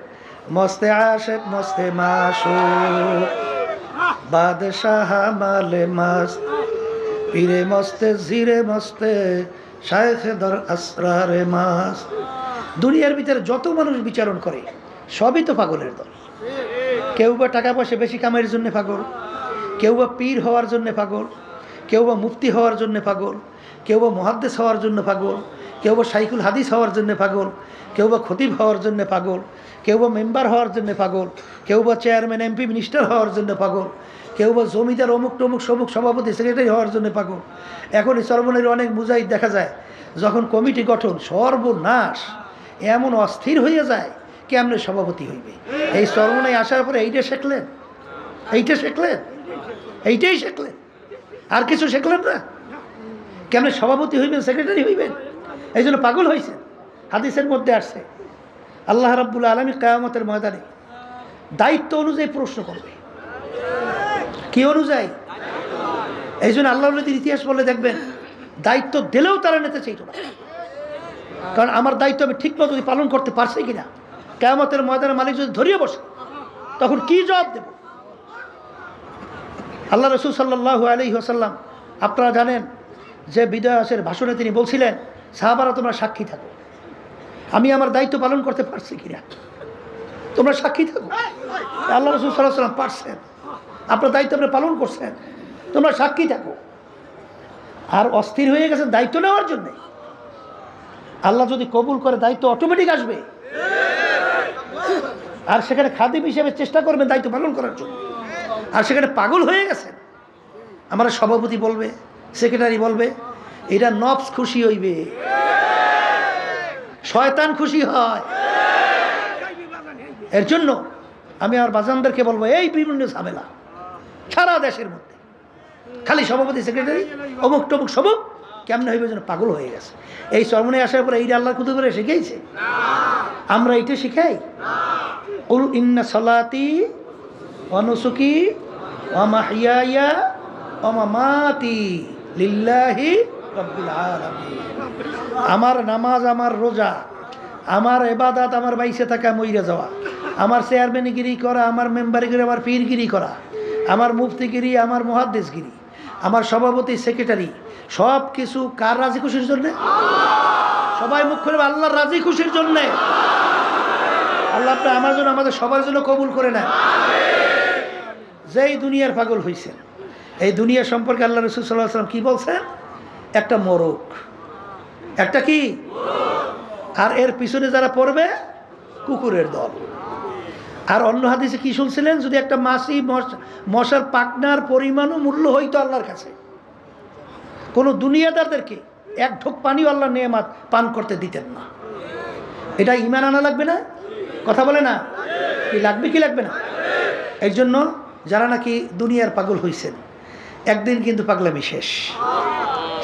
মস্তে আশেক মস্তে মাশুক বাদশাহ মালে মাস্ত পীরে মস্তে জিরে মস্তে শায়েখে দর আসরারে মাস্ত। দুনিয়ার ভিতরে যত মানুষ বিচারণ করে সবই তো পাগলের দল। কেউ বা টাকা পয়সা বেশি কামাইয়ের জন্য পাগল, কেউ বা পীর হওয়ার জন্য পাগল, কেউ বা মুফতি হওয়ার জন্য পাগল, কেউ বা মুহাদ্দিস হওয়ার জন্য পাগল, কেউ বা শাইখুল হাদিস হওয়ার জন্য পাগল, কেউ বা খতিব হওয়ার জন্য পাগল, কেউ বা মেম্বার হওয়ার জন্য পাগল, কেউ বা চেয়ারম্যান এমপি মিনিস্টার হওয়ার জন্য পাগল, কেউ বা জমিদার অমুক টমুক সমুক সভাপতি সেক্রেটারি হওয়ার জন্য পাগল। এখন এই চরমনের অনেক মুজাহিদ দেখা যায় যখন কমিটি গঠন সর্বনাশ, এমন অস্থির হয়ে যায় কেমনে সভাপতি হইবে। এই চরমনায় আসার পরে এইটা শিখলেন, এইটা শিখলেন, এইটাই শিখলেন, আর কিছু শিখলেন না। কেমনে সভাপতি হইবেন, সেক্রেটারি হইবেন, এই জন্য পাগল হয়েছেন। হাদিসের মধ্যে আসছে আল্লাহ রাব্বুল আলামিন কিয়ামতের ময়দানে দায়িত্ব অনুযায়ী প্রশ্ন করবে। কি অনুযায়ী? এই জন্য আল্লাহ নবীর ইতিহাস বলে দেখবেন দায়িত্ব দিলেও তারা নিতে চাইত না, কারণ আমার দায়িত্ব আমি ঠিকমতো যদি পালন করতে পারছি কিনা। কিয়ামতের ময়দানে মালিক যদি ধরিয়ে বসে তখন কি জবাব দেব? আল্লাহ রাসূল সাল্লাল্লাহু আলাইহি ওয়াসাল্লাম আপনারা জানেন যে বিদায় হজের ভাষণে তিনি বলছিলেন, সাহাবারা তোমরা সাক্ষী থাকো আমি আমার দায়িত্ব পালন করতে পারছি কিনা, তোমরা সাক্ষী থাকো। আল্লাহ রাসূল সাল্লাল্লাহু আলাইহি ওয়াসাল্লাম পারছেন, আপনার দায়িত্ব আপনি পালন করছেন, তোমরা সাক্ষী থাকো। আর অস্থির হয়ে গেছেন দায়িত্ব নেওয়ার জন্যে। আল্লাহ যদি কবুল করে দায়িত্ব অটোমেটিক আসবে, আর সেখানে খাদিম হিসেবে চেষ্টা করবেন দায়িত্ব পালন করার জন্য। আর সেখানে পাগল হয়ে গেছেন, আমার সভাপতি বলবে, সেক্রেটারি বলবে, এটা নফস খুশি হইবে, শয়তান খুশি হয়। এর জন্য আমি আমার বাজানদেরকে বলবো, এই বিভিন্ন ঝামেলা সারা দেশের মধ্যে খালি সভাপতি সেক্রেটারি অমুক টমুক সবুক কেমনে হইবে যেন পাগল হয়ে গেছে। এই চরমনে আসার পরে এইটা আল্লাহর কুতুবে করে শিখাইছে, আমরা এইটা শিখাই। কুল ইন্না সালাতি ওয়া নুসুকি ওয়া মাহইয়ায়া ওয়া মামাতি লিল্লাহি রাব্বিল আলামিন। আমার নামাজ, আমার রোজা, আমার ইবাদত, আমার বাইসে থাকা মইরা যাওয়া, আমার চেয়ারম্যানগিরি করা, আমার মেম্বারগিরি, আমার পীরগিরি করা, আমার মুফতিগিরি, আমার মুহাদ্দিসগিরি, আমার সভাপতি সেক্রেটারি, সব কিছু কার রাজি খুশির জন্যে? সবাই মুখ খুলে আল্লাহর রাজি খুশির জন্যে। আল্লাহ আপনি আমার জন্য, আমাদের সবার জন্য কবুল করে নেন। যেই দুনিয়ার পাগল হয়েছেন, এই দুনিয়া সম্পর্কে আল্লাহ রাসূল সাল্লাল্লাহু আলাইহি ওয়াসাল্লাম কি বলছেন? একটা মোরগ, একটা কি, আর এর পিছনে যারা পড়বে কুকুরের দল। আর অন্য হাদিসে কি শুনছিলেন, যদি একটা মাছি মশার পাকনার পরিমাণও মূল্য হইতো আল্লাহর কাছে, কোনো দুনিয়াদারদেরকে এক ঢোক পানিও আল্লাহ নেয়ামত পান করতে দিতেন না। এটা ঈমান আনা লাগবে না? কথা বলে না? কি লাগবে কি লাগবে না? এই জন্য যারা নাকি দুনিয়ার পাগল হইছেন, একদিন কিন্তু পাগলামি শেষ,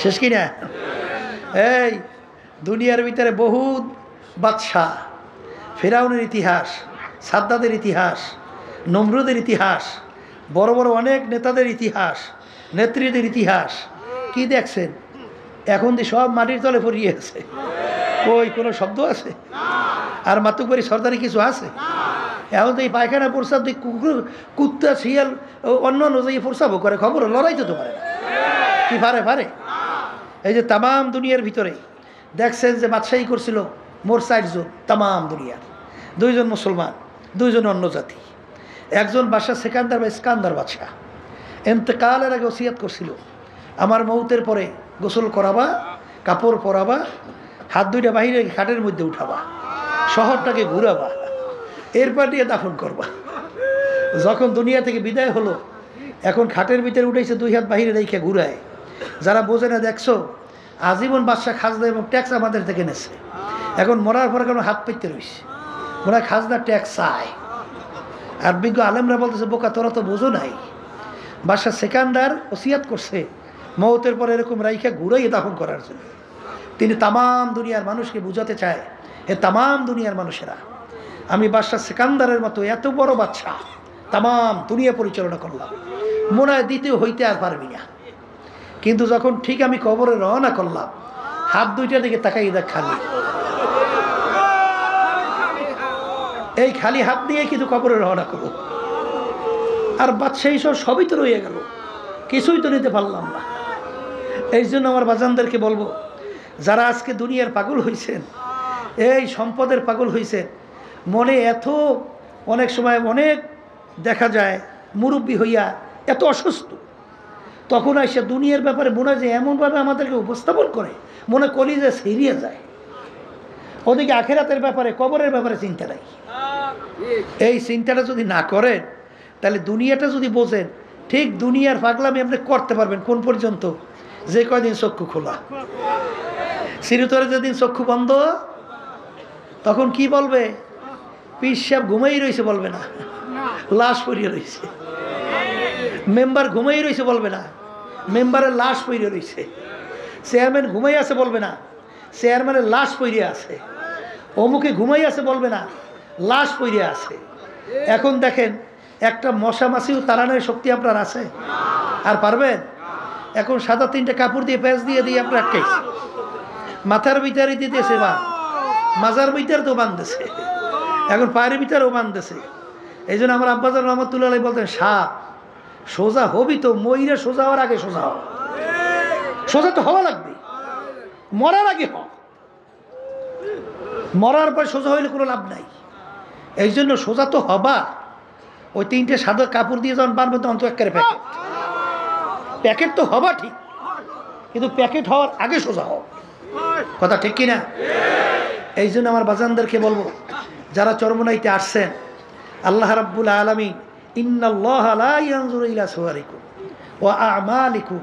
শেষ কি না? এই দুনিয়ার ভিতরে বহুত বাদশাহ, ফেরাউনের ইতিহাস, সাদ্দাদের ইতিহাস, নমরুদের ইতিহাস, বড় বড় অনেক নেতাদের ইতিহাস, নেত্রীদের ইতিহাস কি দেখছেন? এখন দিয়ে সব মাটির তলে পড়িয়ে আছে। ওই কোনো শব্দ আছে? আর মাতুকবাড়ি সর্দারি কিছু আছে? এখন তো এই পায়খানা প্রস্রাব দিয়ে কুকুর, কুত্তা, শিয়াল, অন্য অন্য যে প্রস্রাবও করে, খবর লড়াইতে তো পারে না। কি পারে? পারে। এই যে তামাম দুনিয়ার ভিতরে দেখছেন যে বাদশাহী করছিল মোর 4 জন, তামাম দুনিয়ার 2 জন মুসলমান, 2 জন অন্য জাতি। একজন বাদশাহ সেকান্দার বা ইস্কান্দার বাদশাহ এন্তেকালের আগে ওসিয়াত করছিল, আমার মৌতের পরে গোসল করাবা, কাপড় পরাবা, হাত দুইটা বাহিরে খাটের মধ্যে উঠাবা, শহরটাকে ঘুরাবা, এরপর দিয়ে দাফন করবা। যখন দুনিয়া থেকে বিদায় হলো, এখন খাটের ভিতরে উঠেছে, 2 হাত বাহিরে রেখে ঘুরায়। যারা বোঝে না, দেখছো আজীবন বাদশা খাজনা এবং ট্যাক্স আমাদের থেকে নেছে, এখন মরার পরে কেন হাত পেতে রয়েছে, ওরা খাজনা ট্যাক্স চায়। আর বিজ্ঞ আলেমরা বলতেছে, বোকা তোরা তো বোঝো নাই, বাদশা সেকান্দার ওসিয়াত করছে মৌতের পরে এরকম রাইখা ঘুরাই দাফন করার জন্য। তিনি তামাম দুনিয়ার মানুষকে বুঝাতে চায়, হে তামাম দুনিয়ার মানুষেরা, আমি বাদশা সেকান্দারের মতো এত বড় বাদশা তামাম দুনিয়া পরিচালনা করলাম, মনে হয় দ্বিতীয় হইতে আর পারবি না। কিন্তু যখন ঠিক আমি কবরে রওনা করলাম, হাত দুইটার দিকে তাকাই দেখ খালি, এই খালি হাত দিয়ে কিন্তু কবরে রওনা করো। আর বাদশাহী সবই তো রয়ে গেল, কিছুই তো নিতে পারলাম না। এই জন্য আমার বাজানদেরকে বলবো, যারা আজকে দুনিয়ার পাগল হয়েছেন, এই সম্পদের পাগল হয়েছেন, মনে এত অনেক সময় অনেক দেখা যায় মুরব্বী হইয়া এত অসুস্থ, তখন এসে দুনিয়ার ব্যাপারে মনে হয় যে এমনভাবে আমাদেরকে উপস্থাপন করে, মনে করি যে সেরিয়ে যায়। ওদিকে আখেরাতের ব্যাপারে, কবরের ব্যাপারে চিন্তা নাই। এই চিন্তাটা যদি না করেন, তাহলে দুনিয়াটা যদি বোঝেন, ঠিক দুনিয়ার পাগলামি আপনি করতে পারবেন কোন পর্যন্ত, যে কয়দিন চক্ষু খোলা। চিরতরে যেদিন চক্ষু বন্ধ, তখন কি বলবে? পীর সাহেব ঘুমাই রয়েছে বলবে না, লাশ পড়িয়ে রয়েছে। মেম্বার ঘুমাই রয়েছে বলবে না, মেম্বারের লাশ পড়িয়ে রয়েছে। চেয়ারম্যান ঘুমাই আছে বলবে না, চেয়ারম্যানের লাশ পড়িয়ে আছে। অমুকে ঘুমাই আছে বলবে না, লাশ পড়িয়ে আছে। এখন দেখেন, একটা মশা মাছিও তাড়ানোর শক্তি আপনার আছে? আর পারবেন? এখন সাদা 3টে কাপড় দিয়ে প্যাঁচ দিয়ে দিয়ে আপনার আটকাইছে, মাথার ভিতরে দিতেছে, বা মাজার ভিতরে তো বাঁধতেছে, এখন পায়ের ভিতরেও বাঁধতেছে। এই জন্য আমার আব্বাজান রহমতুল্লাহ আলাইহি বলতেন, সাপ সোজা হবি তো ময়ূরে সোজা হওয়ার আগে সোজা হও। সোজা তো হওয়া লাগবে, মরার আগে হ, মরার পর সোজা হইলে কোনো লাভ নাই। এই জন্য সোজা তো হবা। ওই 3টে সাদা কাপড় দিয়ে যখন বানবে, তখন তো একেবারে প্যাকেট। প্যাকেট তো হবা ঠিক, কিন্তু প্যাকেট হওয়ার আগে সোজা হও। কথা ঠিক কিনা? এই জন্য আমার বাজানদেরকে বলবো, যারা চরমনাইতে আসছেন, আল্লাহ রাব্বুল আলামিন, ইন্নাল্লাহা লা ইয়ানজুরু ইলা সুওয়ারিকুম ওয়া আ'মালিকুম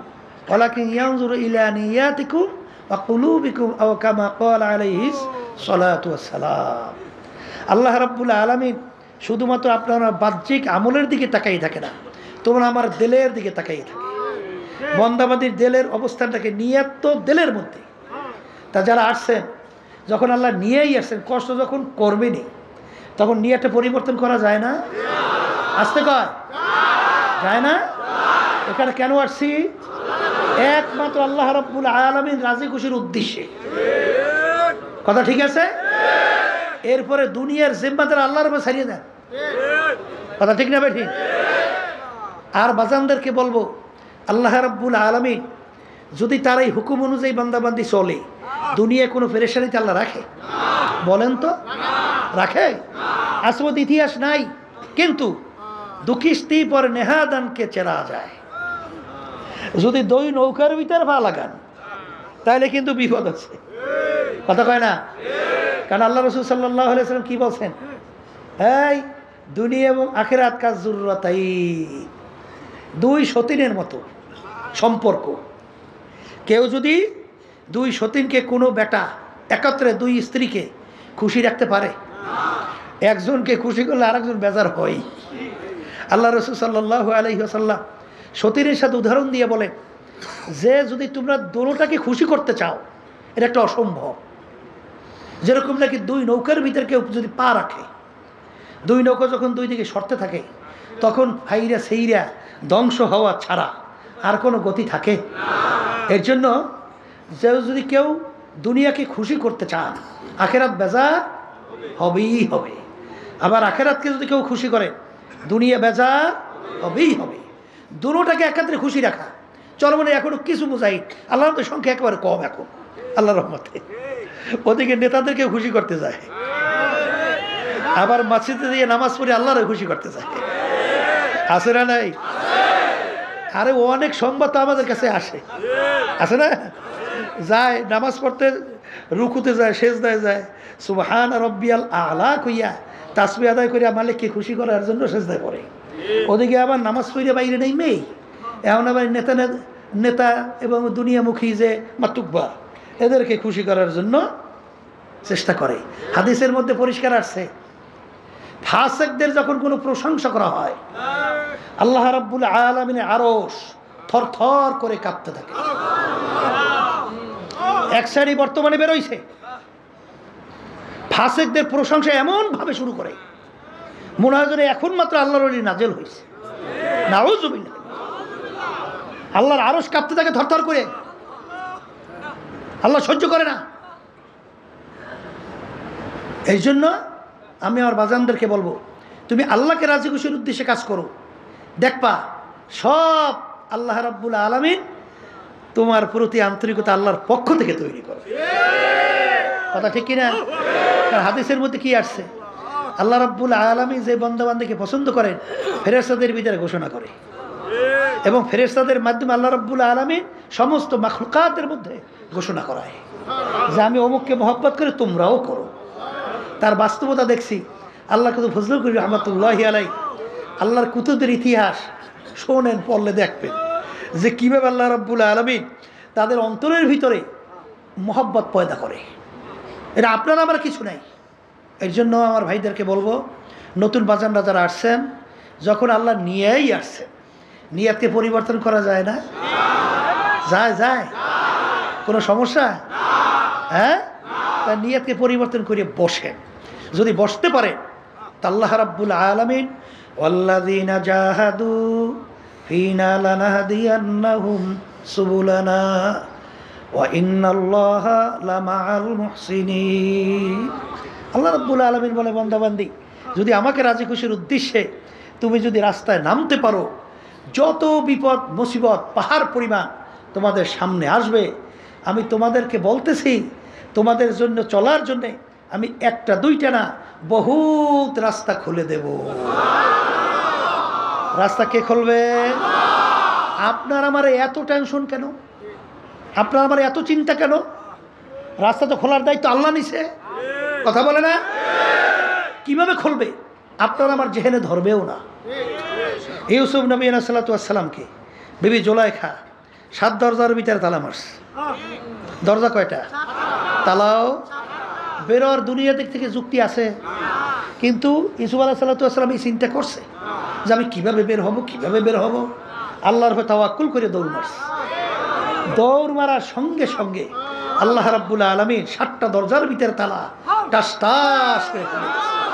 ওয়ালাকিন ইয়ানজুরু ইলা নিয়াতিকুম ওয়া কুলুবিকুম আও কামা ক্বালা আলাইহিস সালাতু ওয়াস সালাম। আল্লাহ রাব্বুল আলামিন শুধুমাত্র আপনার বাহ্যিক আমলের দিকে তাকাই থাকে না, তোমরা আমার দিলের দিকে তাকাই থাকে। বন্দাবাদীর দিলের অবস্থানটাকে, নিয়ত তো দিলের মধ্যে। তা যারা আসছেন, যখন আল্লাহ নিয়েই আসছেন, কষ্ট যখন করবেনি, তখন নিয়তটা পরিবর্তন করা যায় না? আসতে কয় যায় না? এখানে কেন আসছি? একমাত্র আল্লাহ রাব্বুল আলামিন রাজি খুশির উদ্দেশ্যে। কথা ঠিক আছে? এরপরে দুনিয়ার জিম্মাদার আল্লাহর উপর ছাড়িয়ে দেন। কথা ঠিক না? ঠিক। আর বাজানদেরকে বলবো, আল্লাহ রাব্বুল আলামিন যদি তার এই হুকুম অনুযায়ী বান্দাবান্দি চলে, দুনিয়ায় কোনো পেরেশানিতে আল্লাহ রাখে? বলেন তো, রাখে? আসবত ইতিহাস নাই, কিন্তু দুকিস্তি পর নেহাদানকে চেরা যায়। যদি 2 নৌকার ভিতরে পা লাগান, তাহলে কিন্তু বিপদ আছে। কথা কয় না? কারণ আল্লাহ রাসূল সাল্লাল্লাহু আলাইহি ওয়াসাল্লাম কি বলছেন? এই দুনিয়া এবং আখিরাত কাজ জরুরতাই, দুই সতীনের মতো সম্পর্ক। কেউ যদি দুই সতীনকে, কোনো বেটা একত্রে দুই স্ত্রীকে খুশি রাখতে পারে? একজনকে খুশি করলে আরেকজন বেজার হয়। আল্লাহ রাসূল সাল্লাল্লাহু আলাইহি ওয়াসাল্লাম সতীনের সাথে উদাহরণ দিয়ে বলেন যে যদি তোমরা দোনোটাকে খুশি করতে চাও, এটা একটা অসম্ভব। যেরকম নাকি দুই নৌকার ভিতরে কেউ যদি পা রাখে, দুই নৌকা যখন দুই দিকে সরতে থাকে তখন ফাইরা সেইরা ধ্বংস হওয়া ছাড়া আর কোনো গতি থাকে? এর জন্য যদি কেউ দুনিয়াকে খুশি করতে চান, আখেরাত বেজার হবেই হবে। আবার আখেরাতকে যদি কেউ খুশি করে, দুনিয়া বেজার হবেই হবে। দুটোটাকে একত্রে খুশি রাখা চরমনে এখনো কিছু মুজাহিদ, আল্লাহর তো সংখ্যা একেবারে কম এখন আল্লাহর রহমতে, ওদিকে নেতাদেরকে খুশি করতে যায়, আবার মসজিদে দিয়ে নামাজ পড়ে আল্লাহরে খুশি করতে যায়। আছে না নাই? আরে অনেক সংবাদ তো আমাদের কাছে আসে, আছে না? যায় নামাজ পড়তে, রুকুতে যায়, সেজদায় যায়, সুবহান রব্বিয়াল আলা কইয়া তাসবিহ আদায় করিয়া মালিককে খুশি করার জন্য সেজদায় পড়ে। ওদিকে আবার নামাজ পড়ে বাইরে নেই মেয়ে, এখন আবার নেতা এবং দুনিয়ামুখী যে মাতুব্বার, এদেরকে খুশি করার জন্য চেষ্টা করে। হাদিসের মধ্যে পরিষ্কার আসছে, ফাসিকদের যখন কোনো প্রশংসা করা হয়, আল্লাহ রাব্বুল আলামিনের আরশ থরথর করে কাঁপতে থাকে। এক শ্রেণী বর্তমানে বেরোইছে, ফাসিকদের প্রশংসা এমন ভাবে শুরু করে মনে হয় যেন এখন মাত্র আল্লাহর ওলি নাজেল হয়েছে। নাউযুবিল্লাহ, আল্লাহর আরশ কাঁপতে থাকে থরথর করে, আল্লাহ সহ্য করে না। এই জন্য আমি আমার বাজানদেরকে বলবো, তুমি আল্লাহকে রাজি খুশির উদ্দেশ্যে কাজ করো, দেখবা সব আল্লাহ রাব্বুল আলামিন তোমার প্রতি আন্তরিকতা আল্লাহর পক্ষ থেকে তৈরি করো। কথা ঠিক কিনা? হাদিসের মধ্যে কি আসছে? আল্লাহ রাব্বুল আলামিন যে বান্দাবান্দিকে পছন্দ করেন ফেরেশতাদের ভিতরে ঘোষণা করে, এবং ফেরেশতাদের মাধ্যমে আল্লাহ রাব্বুল আলামিন সমস্ত মাখলুকাতের মধ্যে ঘোষণা করায় যে আমি অমুককে মহব্বত করে তোমরাও করো। তার বাস্তবতা দেখছি। আল্লাহ কুতুব ফজলুল করিম রহমাতুল্লাহি আলাইহি আল্লাহর কুতুবের ইতিহাস শোনেন, পড়লে দেখবেন যে কীভাবে আল্লাহ রাব্বুল আলামিন তাদের অন্তরের ভিতরে মহব্বত পয়দা করে। এটা আপনার আমার কিছু নাই। এর জন্য আমার ভাইদেরকে বলবো, নতুন বাজানরা যারা আসছেন, যখন আল্লাহ নিয়েই আসছেন, নিয়াতকে পরিবর্তন করা যায় না? যায় যায়? কোনো সমস্যা? হ্যাঁ, তা নিয়াতকে পরিবর্তন করে বসেন। যদি বসতে পারে তা আল্লাহ রাব্বুল আলামিন ওয়াল্লাযীনা জাহাদু ফীনা লানাহদিয়ান্নাহুম সুবুলানা ওয়া ইন্নাল্লাহা লামাআল মুহসিনিন। আল্লাহ রাব্বুল আলামিন বলে, বান্দাবান্দি যদি আমাকে রাজি খুশির উদ্দেশ্যে তুমি যদি রাস্তায় নামতে পারো, যত বিপদ মুসিবত পাহাড় পরিমাণ তোমাদের সামনে আসবে, আমি তোমাদেরকে বলতেছি তোমাদের জন্য চলার জন্যে আমি একটা দুইটা না বহুত রাস্তা খুলে দেব। রাস্তা কে খুলবে? আপনার আমার এত টেনশন কেন? আপনার আমার এত চিন্তা কেন? রাস্তা তো খোলার দায়িত্ব আল্লাহ নিছে, কথা বলে না? কিভাবে খুলবে? আপনার আমার জেহেনে ধরবেও না। ইউসুফ নবী আলাইহিস সালাতু ওয়াস সালামকে বিবি জুলাইখা 7 দরজার ভিতরে তালা মারছে। দরজা কয়টা? তালাও বেরোর দুনিয়া দিক থেকে যুক্তি আছে, কিন্তু ইউসুফ আলাইহিস সালাতু ওয়াস সালাম এই চিন্তা করছে যে আমি কীভাবে বের হব, কীভাবে বের হব। আল্লাহর উপর তাওয়াক্কুল করে দৌড় মারছে। দৌড় মারার সঙ্গে সঙ্গে আল্লাহ রাব্বুল আলামিন 7টা দরজার ভিতরে তালা টাস টাস করে খুলে দিয়েছে।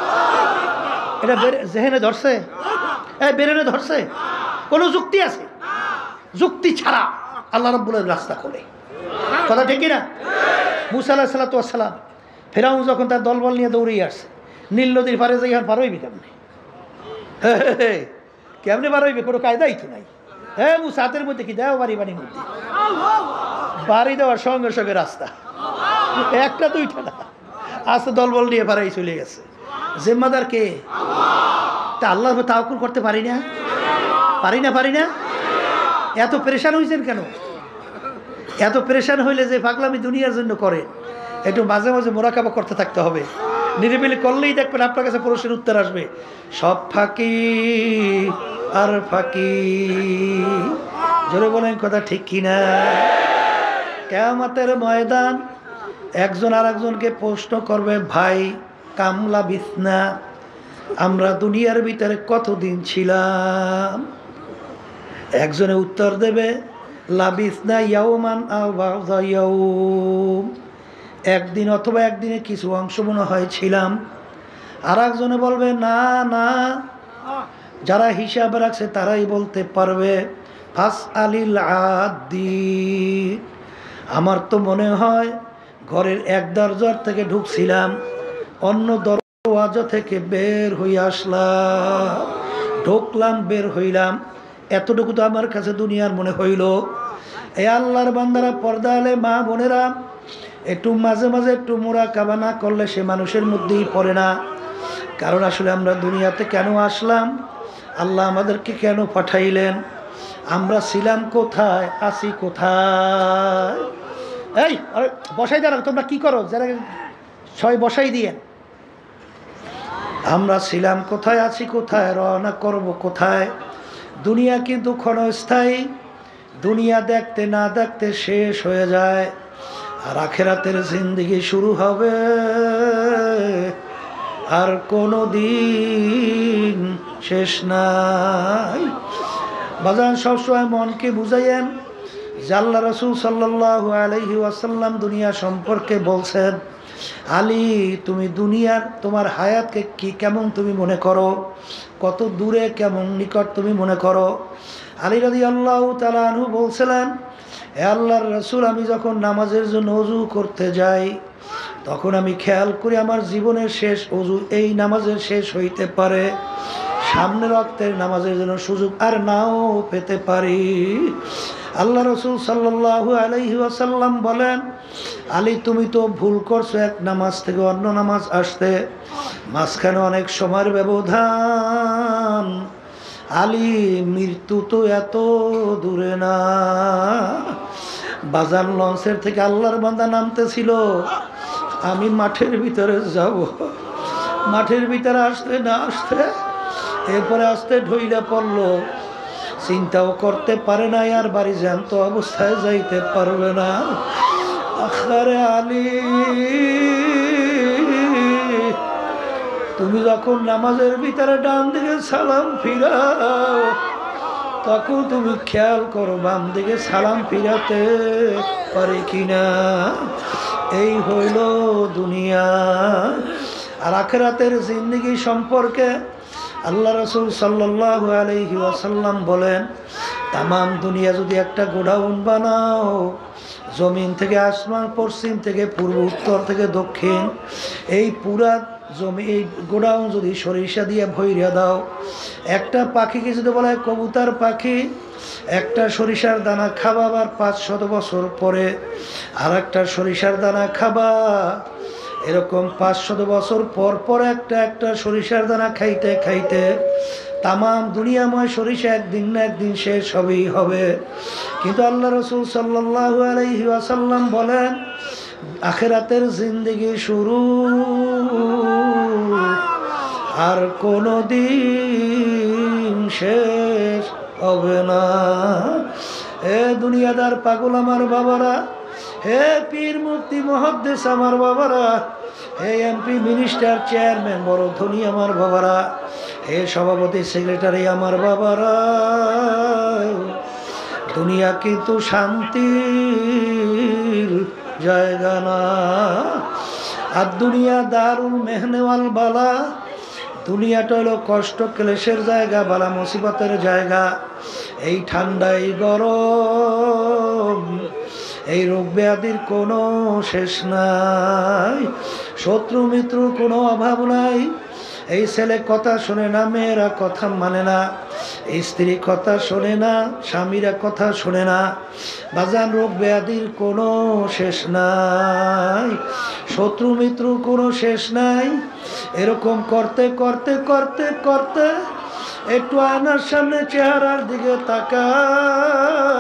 এটা জেহেনে ধরছে? বেরেনে ধরছে? কোনো যুক্তি আছে? যুক্তি ছাড়া আল্লাহ রাব্বুল আলামিন রাস্তা খোলে, কথা ঠিক না? মুসা আলাইহিস সালাতু ওয়াস সালাম ফেরাউন যখন তার দলবল নিয়ে দৌড়িয়ে আসছে, নীল নদীর পারে যাই আর পার হইবে কেমনে? কেমনে পার হইবে? কোনো কায়দাই তো নাই। হ্যাঁ, মুসা হাতের মধ্যে কি দেও, বাড়ি বাড়ির মধ্যে বাড়ি দেওয়ার সঙ্গে সঙ্গে রাস্তা, একটা দুইটা না, আস্তে দলবল নিয়ে পারাই চলে গেছে। জিম্মাদার কে? তা আল্লাহ তাওয়াক্কুল করতে পারি না? পারি না? এত পেরেশান হয়েছেন কেন? এত পেরেশান হইলে যে পাগলামি দুনিয়ার জন্য করে, একটু মাঝে মাঝে মোরাকাবা করতে থাকতে হবে। নিরিবিলি করলেই দেখবেন আপনার কাছে প্রশ্নের উত্তর আসবে। সব ফাঁকি আর ফাঁকি, জোরে বলেন কথা ঠিক কিনা? কিয়ামতের ময়দান একজন আর একজনকে প্রশ্ন করবে, ভাই কামলা বিছনা, আমরা দুনিয়ার ভিতরে কতদিন ছিলাম? একজনে উত্তর দেবে লাবিসনা ইয়াওমান আও বা'দা ইয়াওম, একদিন অথবা একদিনে কিছু অংশ মনে হয় ছিলাম। আর একজনে বলবে না না, যারা হিসাব রাখছে তারাই বলতে পারবে। ফাস আলিল আদি, আমার তো মনে হয় ঘরের এক দরজার থেকে ঢুকছিলাম, অন্য দরওয়াজা থেকে বের হয়ে আসলাম, ঢুকলাম বের হইলাম, এতটুকু তো আমার কাছে দুনিয়ার মনে হইল। এই আল্লাহর বান্দারা, পর্দা আলে মা বোনেরা, একটু মাঝে মাঝে একটু মুরাকাবা না করলে সে মানুষের মধ্যেই পড়ে না। কারণ আসলে আমরা দুনিয়াতে কেন আসলাম, আল্লাহ আমাদেরকে কেন পাঠাইলেন, আমরা ছিলাম কোথায়, আছি কোথায়? এই আরে বসাই দাঁড়া, তোমরা কি করো, যারা ছয় বসাই দিয়ে, আমরা ছিলাম কোথায়, আছি কোথায়, রওনা করব কোথায়? দুনিয়া কিন্তু ক্ষণস্থায়ী, দুনিয়া দেখতে না দেখতে শেষ হয়ে যায়। আর আখেরাতের জিন্দেগি শুরু হবে, আর কোনো দিন শেষ নাই। বাজান সবসময় মনকে বুঝাইয়েন যে আল্লাহ রাসূল সাল্লাল্লাহু আলাইহি ওয়াসাল্লাম দুনিয়া সম্পর্কে বলছেন, আলী তুমি দুনিয়ার তোমার হায়াতকে কি কেমন তুমি মনে করো, কত দূরে কেমন নিকট তুমি মনে করো? আলী রাদিয়াল্লাহু তাআলা আনহু বলছিলেন, হে আল্লাহর রাসূল, আমি যখন নামাজের জন্য ওযু করতে যাই তখন আমি খেয়াল করি আমার জীবনের শেষ ওযু এই নামাজের শেষ হইতে পারে, সামনের ওয়াক্তের নামাজের জন্য সুযোগ আর নাও পেতে পারি। আল্লাহ রাসূল সাল্লাল্লাহু আলাইহি ওয়াসাল্লাম বলেন, আলী তুমি তো ভুল করছো এক নামাজ থেকে অন্য নামাজ আসতে, মাঝখানে অনেক সময়ের ব্যবধান। আলী মৃত্যু তো এত দূরে না। বাজার লঞ্চের থেকে আল্লাহর বান্দা নামতেছিল, আমি মাঠের ভিতরে যাব, মাঠের ভিতরে আসতে না আসতে এরপরে আসতে ঢইলা পড়লো, চিন্তাও করতে পারে না আর বাড়ি জ্যান্ত অবস্থায় যাইতে পারবে না। আখারে আলী তুমি যখন নামাজের ভিতরে ডান দিকে সালাম ফিরাও তখন তুমি খেয়াল করো বাম দিকে সালাম ফিরাতে পারে কিনা। এই হইল দুনিয়া। আর আখিরাতের জিন্দেগি সম্পর্কে আল্লাহ রাসূল সাল্লাল্লাহু আলাইহি ওয়াসাল্লাম বলেন, তামাম দুনিয়া যদি একটা গোডাউন বানাও, জমিন থেকে আসমান, পশ্চিম থেকে পূর্ব, উত্তর থেকে দক্ষিণ, এই পুরা জমি এই গোডাউন যদি সরিষা দিয়ে ভইরা দাও, একটা পাখিকে যদি বলা হয় কবুতর পাখি, একটা সরিষার দানা খাবা, আবার 500 বছর পরে আর একটা সরিষার দানা খাবা, এরকম 500 বছর পর পর একটা সরিষার দানা খাইতে খাইতে তামাম দুনিয়াময় সরিষা একদিন না একদিন শেষ হবেই হবে। কিন্তু আল্লাহ রাসূল সাল্লাল্লাহু আলাইহি ওয়াসাল্লাম বলেন, আখিরাতের জিন্দেগি শুরু, আর কোনো দিন শেষ হবে না। হে দুনিয়াদার পাগল আমার বাবারা, হে পীর মুফতি মুহাদ্দিস আমার বাবারা, হে এমপি মিনিস্টার চেয়ারম্যান বড় ধনী আমার বাবারা, হে সভাপতি সেক্রেটারি আমার বাবারা, দুনিয়া কিন্তু শান্তির জায়গা না। আর দুনিয়া দারুল মেহনে ওয়াল বালা, দুনিয়াটা হলো কষ্ট ক্লেশের জায়গা, বালা মুসিবতের জায়গা। এই ঠান্ডাই গরম, এই রোগ ব্যাধির কোনো শেষ নাই, শত্রু মিত্রুর কোনো অভাব নাই। এই ছেলে কথা শোনে না, মেয়েরা কথা মানে না, স্ত্রী কথা শোনে না, স্বামীরা কথা শোনে না। বাজান রোগ ব্যাধির কোনো শেষ নাই, শত্রু মিত্রুর কোনো শেষ নাই। এরকম করতে করতে করতে করতে একটু আয়নার সামনে চেহারার দিকে তাকাও,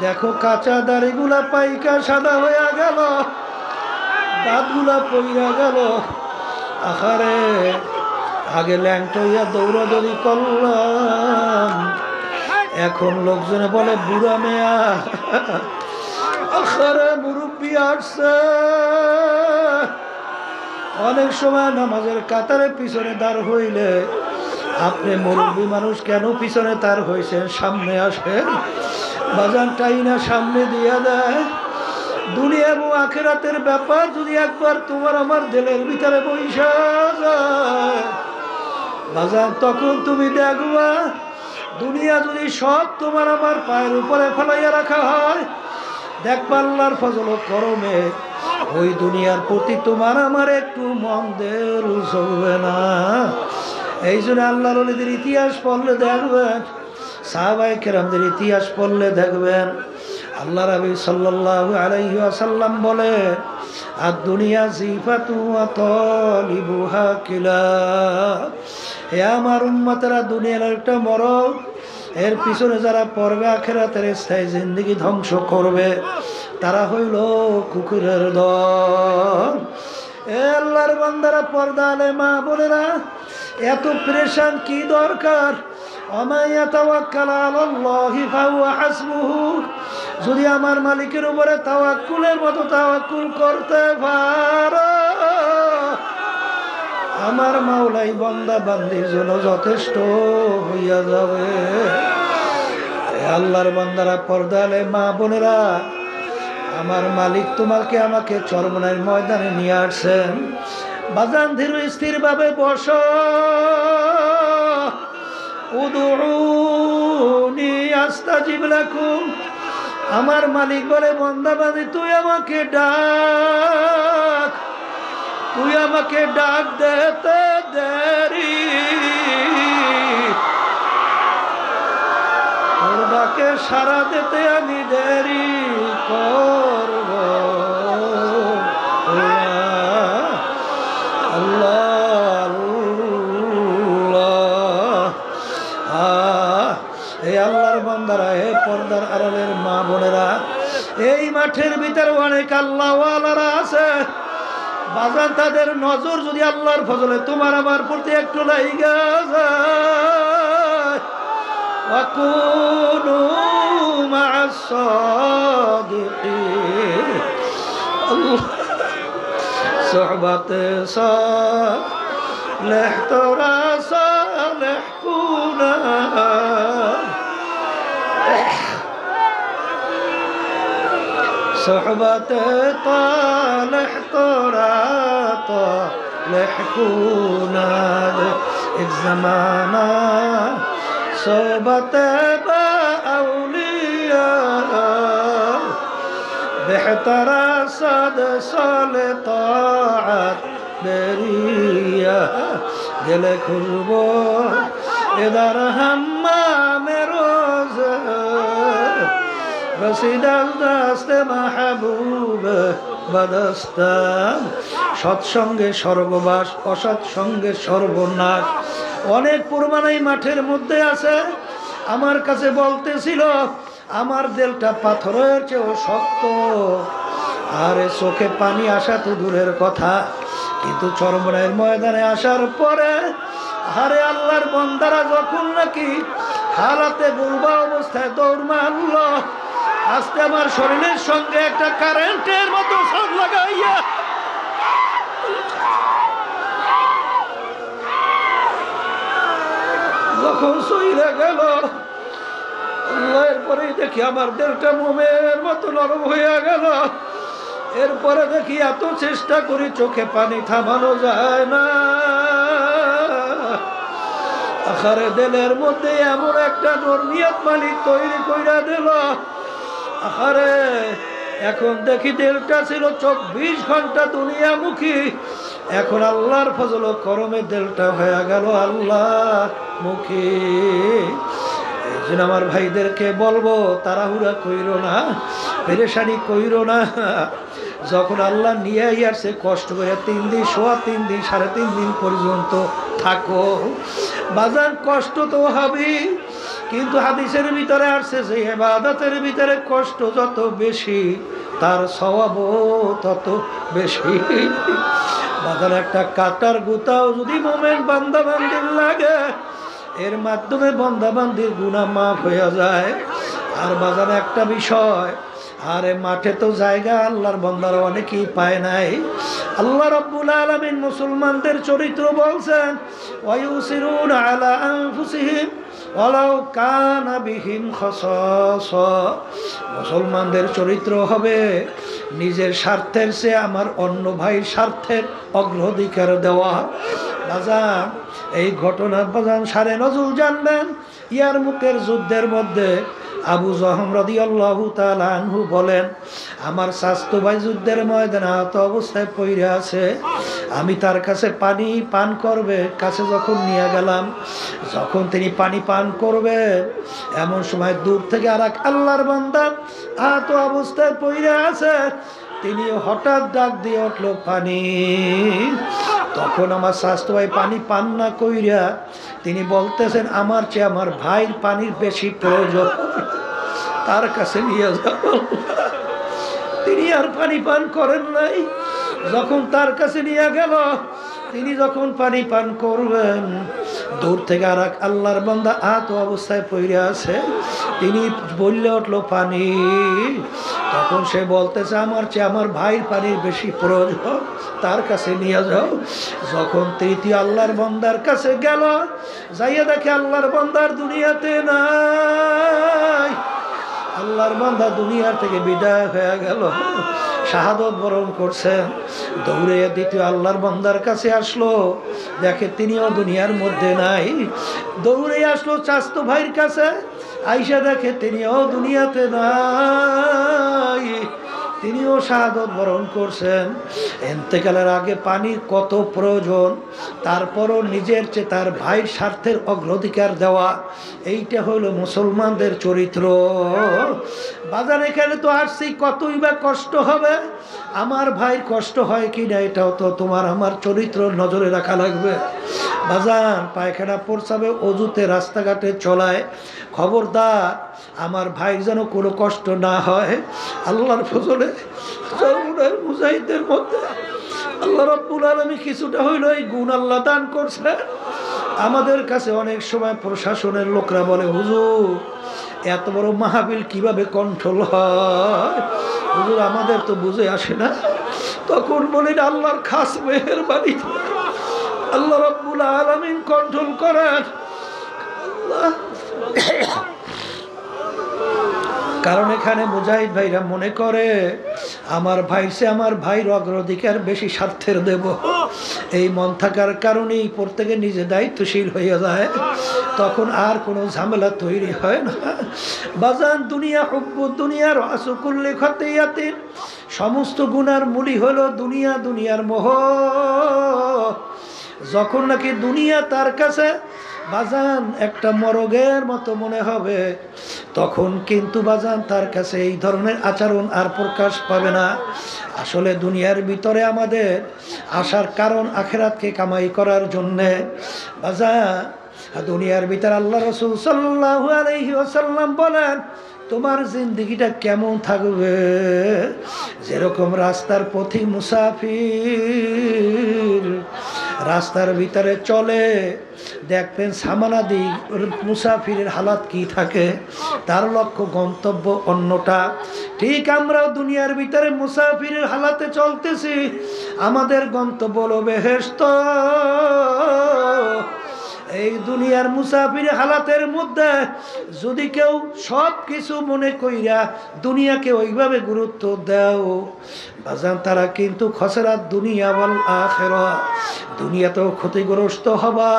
দেখো কাঁচা দাড়িগুলা পাইকা সাদা হয়ে গেল, দাঁতগুলা পইরা গেল। আখারে আগে ল্যাংট হইয়া দৌড়াদৌড়ি করলাম, এখন লোকজনে বলে বুড়া মেয়া। আখারে মুরব্বী আসছে। অনেক সময় নামাজের কাতারে পিছনে দাঁড় হইলে আপনি মুরব্বী মানুষ কেন পিছনে তার হয়েছেন, সামনে আসেন। বাজানটাই না সামনে দিয়া দেয়। দুনিয়া এবং আখিরাতের ব্যাপার যদি একবার তোমার আমার দিলের ভিতরে বইসা যায় বাজান, তখন তুমি দেখবা দুনিয়া যদি সব তোমার আমার পায়ের উপরে ফেলাইয়া রাখা হয়, দেখবা আল্লাহর ফজল ও করমে ওই দুনিয়ার প্রতি তোমার আমার একটু মন দেল চলবে না। এই জন্য আল্লাহর ওলিদের ইতিহাস পড়লে দেখবেন, সাহাবায়ে কেরামদের ইতিহাস পড়লে দেখবেন, আল্লাহ নবী সাল্লাল্লাহু আলাইহি ওয়াসাল্লাম বলে আর দুনিয়া জিফাতু ওয়া তালিবুহা কিলাব। হে আমার উম্মতেরা, দুনিয়ার একটা মরক, এর পিছনে যারা পড়বে আখিরাতের স্থায়ী জিন্দেগি ধ্বংস করবে, তারা হইল কুকুরের দল। এ আল্লাহর বান্দারা, পর্দা আলে মা বোনেরা, এত প্রেশান কি দরকার? যদি আমার মালিকের উপরে তাওয়াক্কুলের মতো তাওয়াক্কুল করতে পারো, আমার মাওলাই বান্দা বান্দির জন্য যথেষ্ট হইয়া যাবে। আল্লাহর বান্দারা, পর্দালে মা বোনেরা, আমার মালিক তোমাকে আমাকে চরমনাইয়ের ময়দানে নিয়ে আসছেন। বাজান ধীর স্থির ভাবে বসো। উদউনি আস্তাজিব লাকুম। আমার মালিক বলে, বান্দা বান্দি তুই আমাকে ডাক, তুই আমাকে ডাক দেতে দেরি, তোর ডাকে সারা দিতে আমি দেরি করব। আল্লাহর বান্দারা, হে পর্দার আড়ালের মা বোনেরা, এই মাঠের ভিতরে অনেক আল্লাহওয়ালারা আছে। বাজার তাদের নজর যদি আল্লাহর ফজলে তোমার আমার প্রতি একটু লাইগা যায়, ওয়াকুনু মা'আস সাদিকিন। সোহবতে সালেহ তোরা সালেহ কুনা। صحبت طالح طرات لحكوناد ایک زمانہ صحبت با اولیاء بہتر صد سال طاعت بریہ دل کھلبو ادھر حمام روزہ সৎসঙ্গে সর্ববাস, অসৎ সঙ্গে সর্বনাশ। অনেক প্রমাণ এই মাঠের মধ্যে আছে। আমার কাছে বলতেছিল, আমার দিলটা পাথরের চেয়েও শক্ত, আরে চোখে পানি আসা তো দূরের কথা, কিন্তু চরমনাইয়ের ময়দানে আসার পরে আরে আল্লাহর বান্দারা যখন নাকি হালাতে গুলবা অবস্থায় দৌড় মারল, আজকে আমার শরীরের সঙ্গে একটা কারেন্টের মতো সব লাগাইয়া যখন সইরা গেল, এরপরেই দেখি আমার দিলটা মোমের মতো নরম হইয়া গেল। এরপরে দেখি এত চেষ্টা করি চোখে পানি থামানো যায় না। আখারে দিলের মধ্যে এমন একটা নিয়ত মালিক তৈরি কইরা দিল। আরে এখন দেখি দিলটা ছিল 24 ঘন্টা দুনিয়ামুখী, এখন আল্লাহর ফজল ও করমে দিলটা হয়ে গেল আল্লাহ মুখী। এই জন্য আমার ভাইদেরকে বলবো, তাড়াহুড়া কইরো না, পেরেশানি কইরো না। যখন আল্লাহ নিয়ে আসছে কষ্ট করে 3 দিন, সোয়া 3 দিন, 3.5 দিন পর্যন্ত থাকো বাজার, কষ্ট তো হবেই। কিন্তু হাদিসের ভিতরে আসছে যে ইবাদতের ভিতরে কষ্ট যত বেশি তার সওয়াবও তত বেশি। বাজার একটা কাটার গুতাও যদি মোমেন বান্দা বান্দির লাগে, এর মাধ্যমে বান্দা বান্দির গুনাহ মাফ হয়ে যায়। আর বাজার একটা বিষয়, আরে মাঠে তো জায়গা আল্লাহর বান্দারা অনেকেই পায় নাই। আল্লাহ রাব্বুল আলামিন মুসলমানদের চরিত্র বলছেন, ওয়ায়ুসিরুনা আলা আনফুসিহিম ওয়ালাউ কানা বিহিম খাসাসা। মুসলমানদের চরিত্র হবে নিজের স্বার্থের চেয়ে আমার অন্য ভাইয়ের স্বার্থের অগ্রাধিকার দেওয়া। বাজান এই ঘটনা বাজান সারে নজরুল জানবেন। ইয়ারমুকের যুদ্ধের মধ্যে আবু জহম রাদিয়াল্লাহু তাআলা আনহু বলেন, আমার স্বাস্থ্য ভাই যুদ্ধের ময়দানে আহত অবস্থায় পড়ে আছে। আমি তার কাছে পানি পান করবে কাছে যখন নিয়ে গেলাম, যখন তিনি পানি পান করবেন এমন সময় দূর থেকে আর এক আল্লাহর বান্দা আহত অবস্থায় পড়ে আছে। তিনি হঠাৎ ডাক দিয়ে উঠল, পানি। তখন আমার স্বাস্থ্য ভাই পানি পান না কইরা তিনি বলতেছেন, আমার চেয়ে আমার ভাইয়ের পানির বেশি প্রয়োজন, তার কাছে নিয়ে যাব। তিনি আর পানি পান করেন নাই। যখন তার কাছে নিয়ে গেল, তিনি যখন পানি পান করবেন, দূর থেকে আর এক আল্লাহর বান্দা আহত অবস্থায় পড়ে আছে। তিনি বললে উঠলো, পানি। তখন সে বলতেছে, আমার চেয়ে আমার ভাইয়ের পানির বেশি প্রয়োজন, তার কাছে নিয়ে যাও। যখন তৃতীয় আল্লাহর বান্দার কাছে গেল, যাইয়া দেখে আল্লাহর বান্দার দুনিয়াতে নাই। আল্লাহর বান্দা দুনিয়ার থেকে বিদায় হয়ে গেল, শাহাদত বরণ করছেন। দৌড়ে দ্বিতীয় আল্লাহর বান্দার কাছে আসলো, দেখে তিনিও দুনিয়ার মধ্যে নাই। দৌড়ে আসলো চাচতো ভাইয়ের কাছে, আইসা দেখে তিনিও দুনিয়াতে নাই, তিনিও শাহাদত বরণ করছেন। ইন্তেকালের আগে পানির কত প্রয়োজন, তারপরও নিজের চেয়ে তার ভাইয়ের স্বার্থের অগ্রাধিকার দেওয়া, এইটা হলো মুসলমানদের চরিত্র। বাজার এখানে তো আসছি, কতই বা কষ্ট হবে, আমার ভাইয়ের কষ্ট হয় কি না এটাও তো তোমার আমার চরিত্র নজরে রাখা লাগবে। বাজান পায়খানা প্রস্রাবে অজুতে রাস্তাঘাটে চলায়, খবরদার আমার ভাই যেন কোনো কষ্ট না হয়। আল্লাহর ফজলে চরমুনার মুজাহিদের মধ্যে আল্লাহ রাব্বুল আলামিন কিছুটা হইল এই গুণ আল্লাহ দান করছে। আমাদের কাছে অনেক সময় প্রশাসনের লোকরা বলে, হুজুর এত বড় মাহফিল কিভাবে কন্ট্রোল হয়? হুজুর আমাদের তো বুঝে আসে না। তখন বলেন, আল্লাহর খাস মেহেরবানি, আল্লাহ রাব্বুল আলামিন কন্ট্রোল করেন। কারণ এখানে মুজাহিদ ভাইরা মনে করে আমার ভাই সে আমার ভাইয়ের অগ্রাধিকার বেশি স্বার্থের দেব। এই মন থাকার কারণেই প্রত্যেকে নিজে দায়িত্বশীল হয়ে যায়, তখন আর কোনো ঝামেলা তৈরি হয় না। বাজান দুনিয়া হুব্বু দুনিয়ার আসুকুল্লি খতিয়াতিন, সমস্ত গুনার মূলই হলো দুনিয়া, দুনিয়ার মোহ। যখন নাকি দুনিয়া তার কাছে বাজান একটা মরগের মতো মনে হবে, তখন কিন্তু বাজান তার কাছে এই ধরনের আচরণ আর প্রকাশ পাবে না। আসলে দুনিয়ার ভিতরে আমাদের আসার কারণ আখিরাতকে কামাই করার জন্যে। বাজান দুনিয়ার ভিতরে আল্লাহ রাসূল সাল্লাল্লাহু আলাইহি ওয়াসাল্লাম বলেন, তোমার জিন্দেগিটা কেমন থাকবে যেরকম রাস্তার পথি মুসাফির রাস্তার ভিতরে চলে, দেখবেন সামানাদি মুসাফিরের হালাত কি থাকে, তার লক্ষ্য গন্তব্য অন্যটা। ঠিক আমরাও দুনিয়ার ভিতরে মুসাফিরের হালাতে চলতেছি, আমাদের গন্তব্য হলো বেহেশত। এই দুনিয়ার মুসাফির হালাতের মধ্যে যদি কেউ সব কিছু মনে কইরা দুনিয়াকে ওইভাবে গুরুত্ব দাও, বাজান তারা কিন্তু খসরাত দুনিয়া ওয়াল আখিরা, দুনিয়াতেও ক্ষতিগ্রস্ত হবা,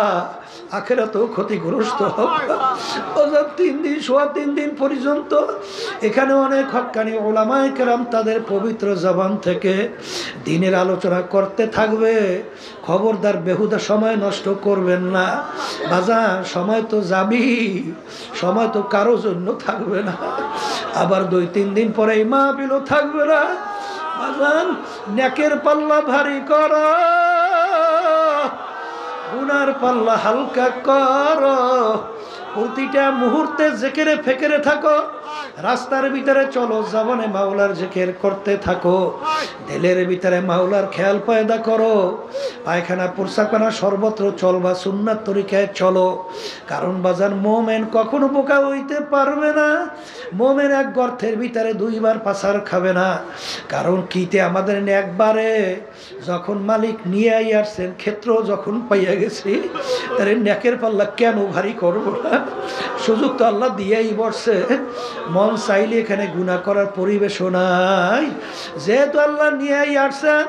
আখিরাতেও ক্ষতিগ্রস্ত হবা। বাজান 3 দিন সোয়া 3 দিন পর্যন্ত এখানে অনেক হক্কানি উলামায়ে কেরাম তাদের পবিত্র জবান থেকে দ্বীনের আলোচনা করতে থাকবে। খবরদার বেহুদা সময় নষ্ট করবেন না। বাজার সময় তো যাবি, সময় তো কারো জন্য থাকবে না। আবার 2-3 দিন পরে এই মাহফিলও থাকবে না। বাজান নেকের পাল্লা ভারী কর, গুনার পাল্লা হালকা কর, প্রতিটা মুহূর্তে জেকেরে ফেকেরে থাকো। রাস্তার ভিতরে চলো, জবানে মাওলার জিকির করতে থাকো, দিলের ভিতরে মাওলার খেয়াল পয়দা করো, পায়খানা প্রস্রাবখানা সর্বত্র চলবা সুন্নাত তরিকায় চলো। কারণ বাজান মোমেন কখনো বোকা হইতে পারবে না, মোমেন এক গর্তের ভিতরে দুইবার পাছার খাবে না। কারণ কিতে আমাদের একবারে যখন মালিক নিয়ে আসছেন, ক্ষেত্র যখন পাইয়া গেছি, তার নেকের পাল্লা কেন ভারী করবো না? সুযোগ তো আল্লাহ দিয়েই বসছে, মন চাইলে এখানে গুনাহ করার পরিবেশও নাই। যেহেতু আল্লাহ নিয়েই আসছেন,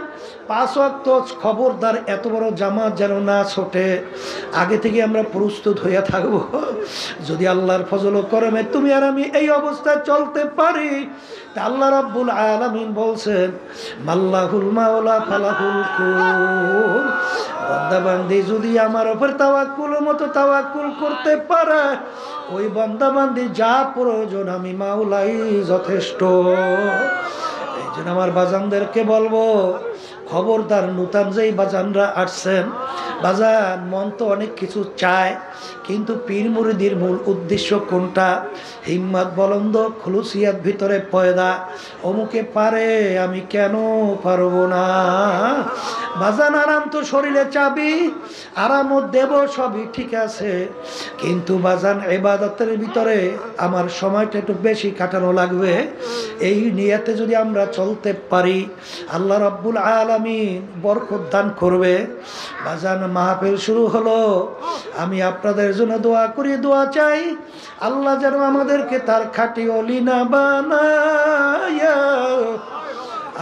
5 ওয়াক্ত খবরদার এত বড় জামাত যেন না ছোটে, আগে থেকে আমরা প্রস্তুত হইয়া থাকবো। যদি আল্লাহর ফজল ও করমে তুমি আর আমি এই অবস্থায় চলতে পারি, তা আল্লাহ রাব্বুল আলামিন বলছেন, মাল্লাহুল মাওলা ফালাহুল কুল। বান্দা বান্দি যদি আমার উপর তাওয়াক্কুলের মতো তাওয়াক্কুল করতে পারে, ওই বান্দা বান্দি যা প্রয়োজন আমি মাওলাই যথেষ্ট। এই জন্য আমার বাজানদেরকে বলবো, খবরদার নূতন যেই বাজানরা আসছেন, বাজান মন তো অনেক কিছু চায়, কিন্তু পীর মুরিদির মূল উদ্দেশ্য কোনটা? হিম্মত বলন্দ খুলুসিয়াত ভিতরে পয়দা, অমুকে পারে আমি কেন পারবো না? বাজান আরাম তো শরীরে চাবি, আরামও দেব, সবই ঠিক আছে, কিন্তু বাজান ইবাদতের ভিতরে আমার সময়টা একটু বেশি কাটানো লাগবে। এই নিয়তে যদি আমরা চলতে পারি, আল্লাহ রাব্বুল আলামিন বরকত দান করবে। বাজান মাহফিল শুরু হলো, আমি আপনাদের জন্য দোয়া করি, দোয়া চাই আল্লাহ যেন আমাদেরকে তার খাঁটি ওলি না বানায়া,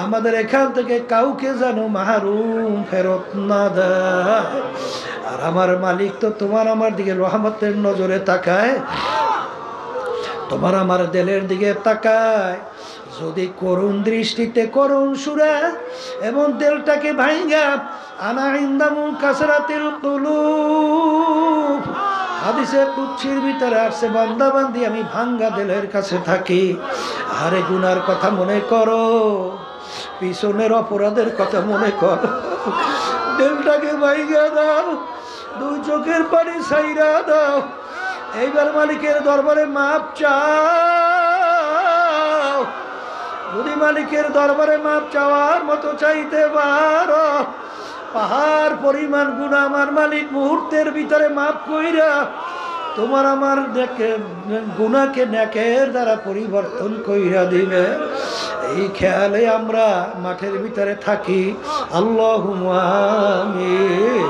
আমাদের এখান থেকে কাউকে যেন মাহরুম ফেরত না দেয়। আর আমার মালিক তো তোমার আমার দিকে রহমতের নজরে তাকায়, তোমার আমার দিলের দিকে তাকায়। যদি করুণ দৃষ্টিতে করুণ সুরে এবং দিলটাকে ভাঙ্গা, আনা ইনদামু কাসরাতিল কুলুব, হাদিসে কুদসির ভিতরে আসছে, বান্দা বান্দি আমি ভাঙ্গা দিলের কাছে থাকি। আরে গুনার কথা মনে করো, পিছনের অপরাধের কথা মনে করো, দিলটাকে ভাঙ্গা দাও, দুই চোখের পানি ছাইরা দাও, এইবার মালিকের দরবারে মাপ চাও। যদি মালিকের দরবারে মাপ চাওয়ার মতো চাইতে পারো, পাহাড় পরিমাণ গুনাহ আমার মালিক মুহূর্তের ভিতরে মাপ কইরা তোমার আমার গুনাহকে নেকের দ্বারা পরিবর্তন কইরা দিবে। এই খেয়ালে আমরা মাঠের ভিতরে থাকি। আল্লাহুম্মা আমিন।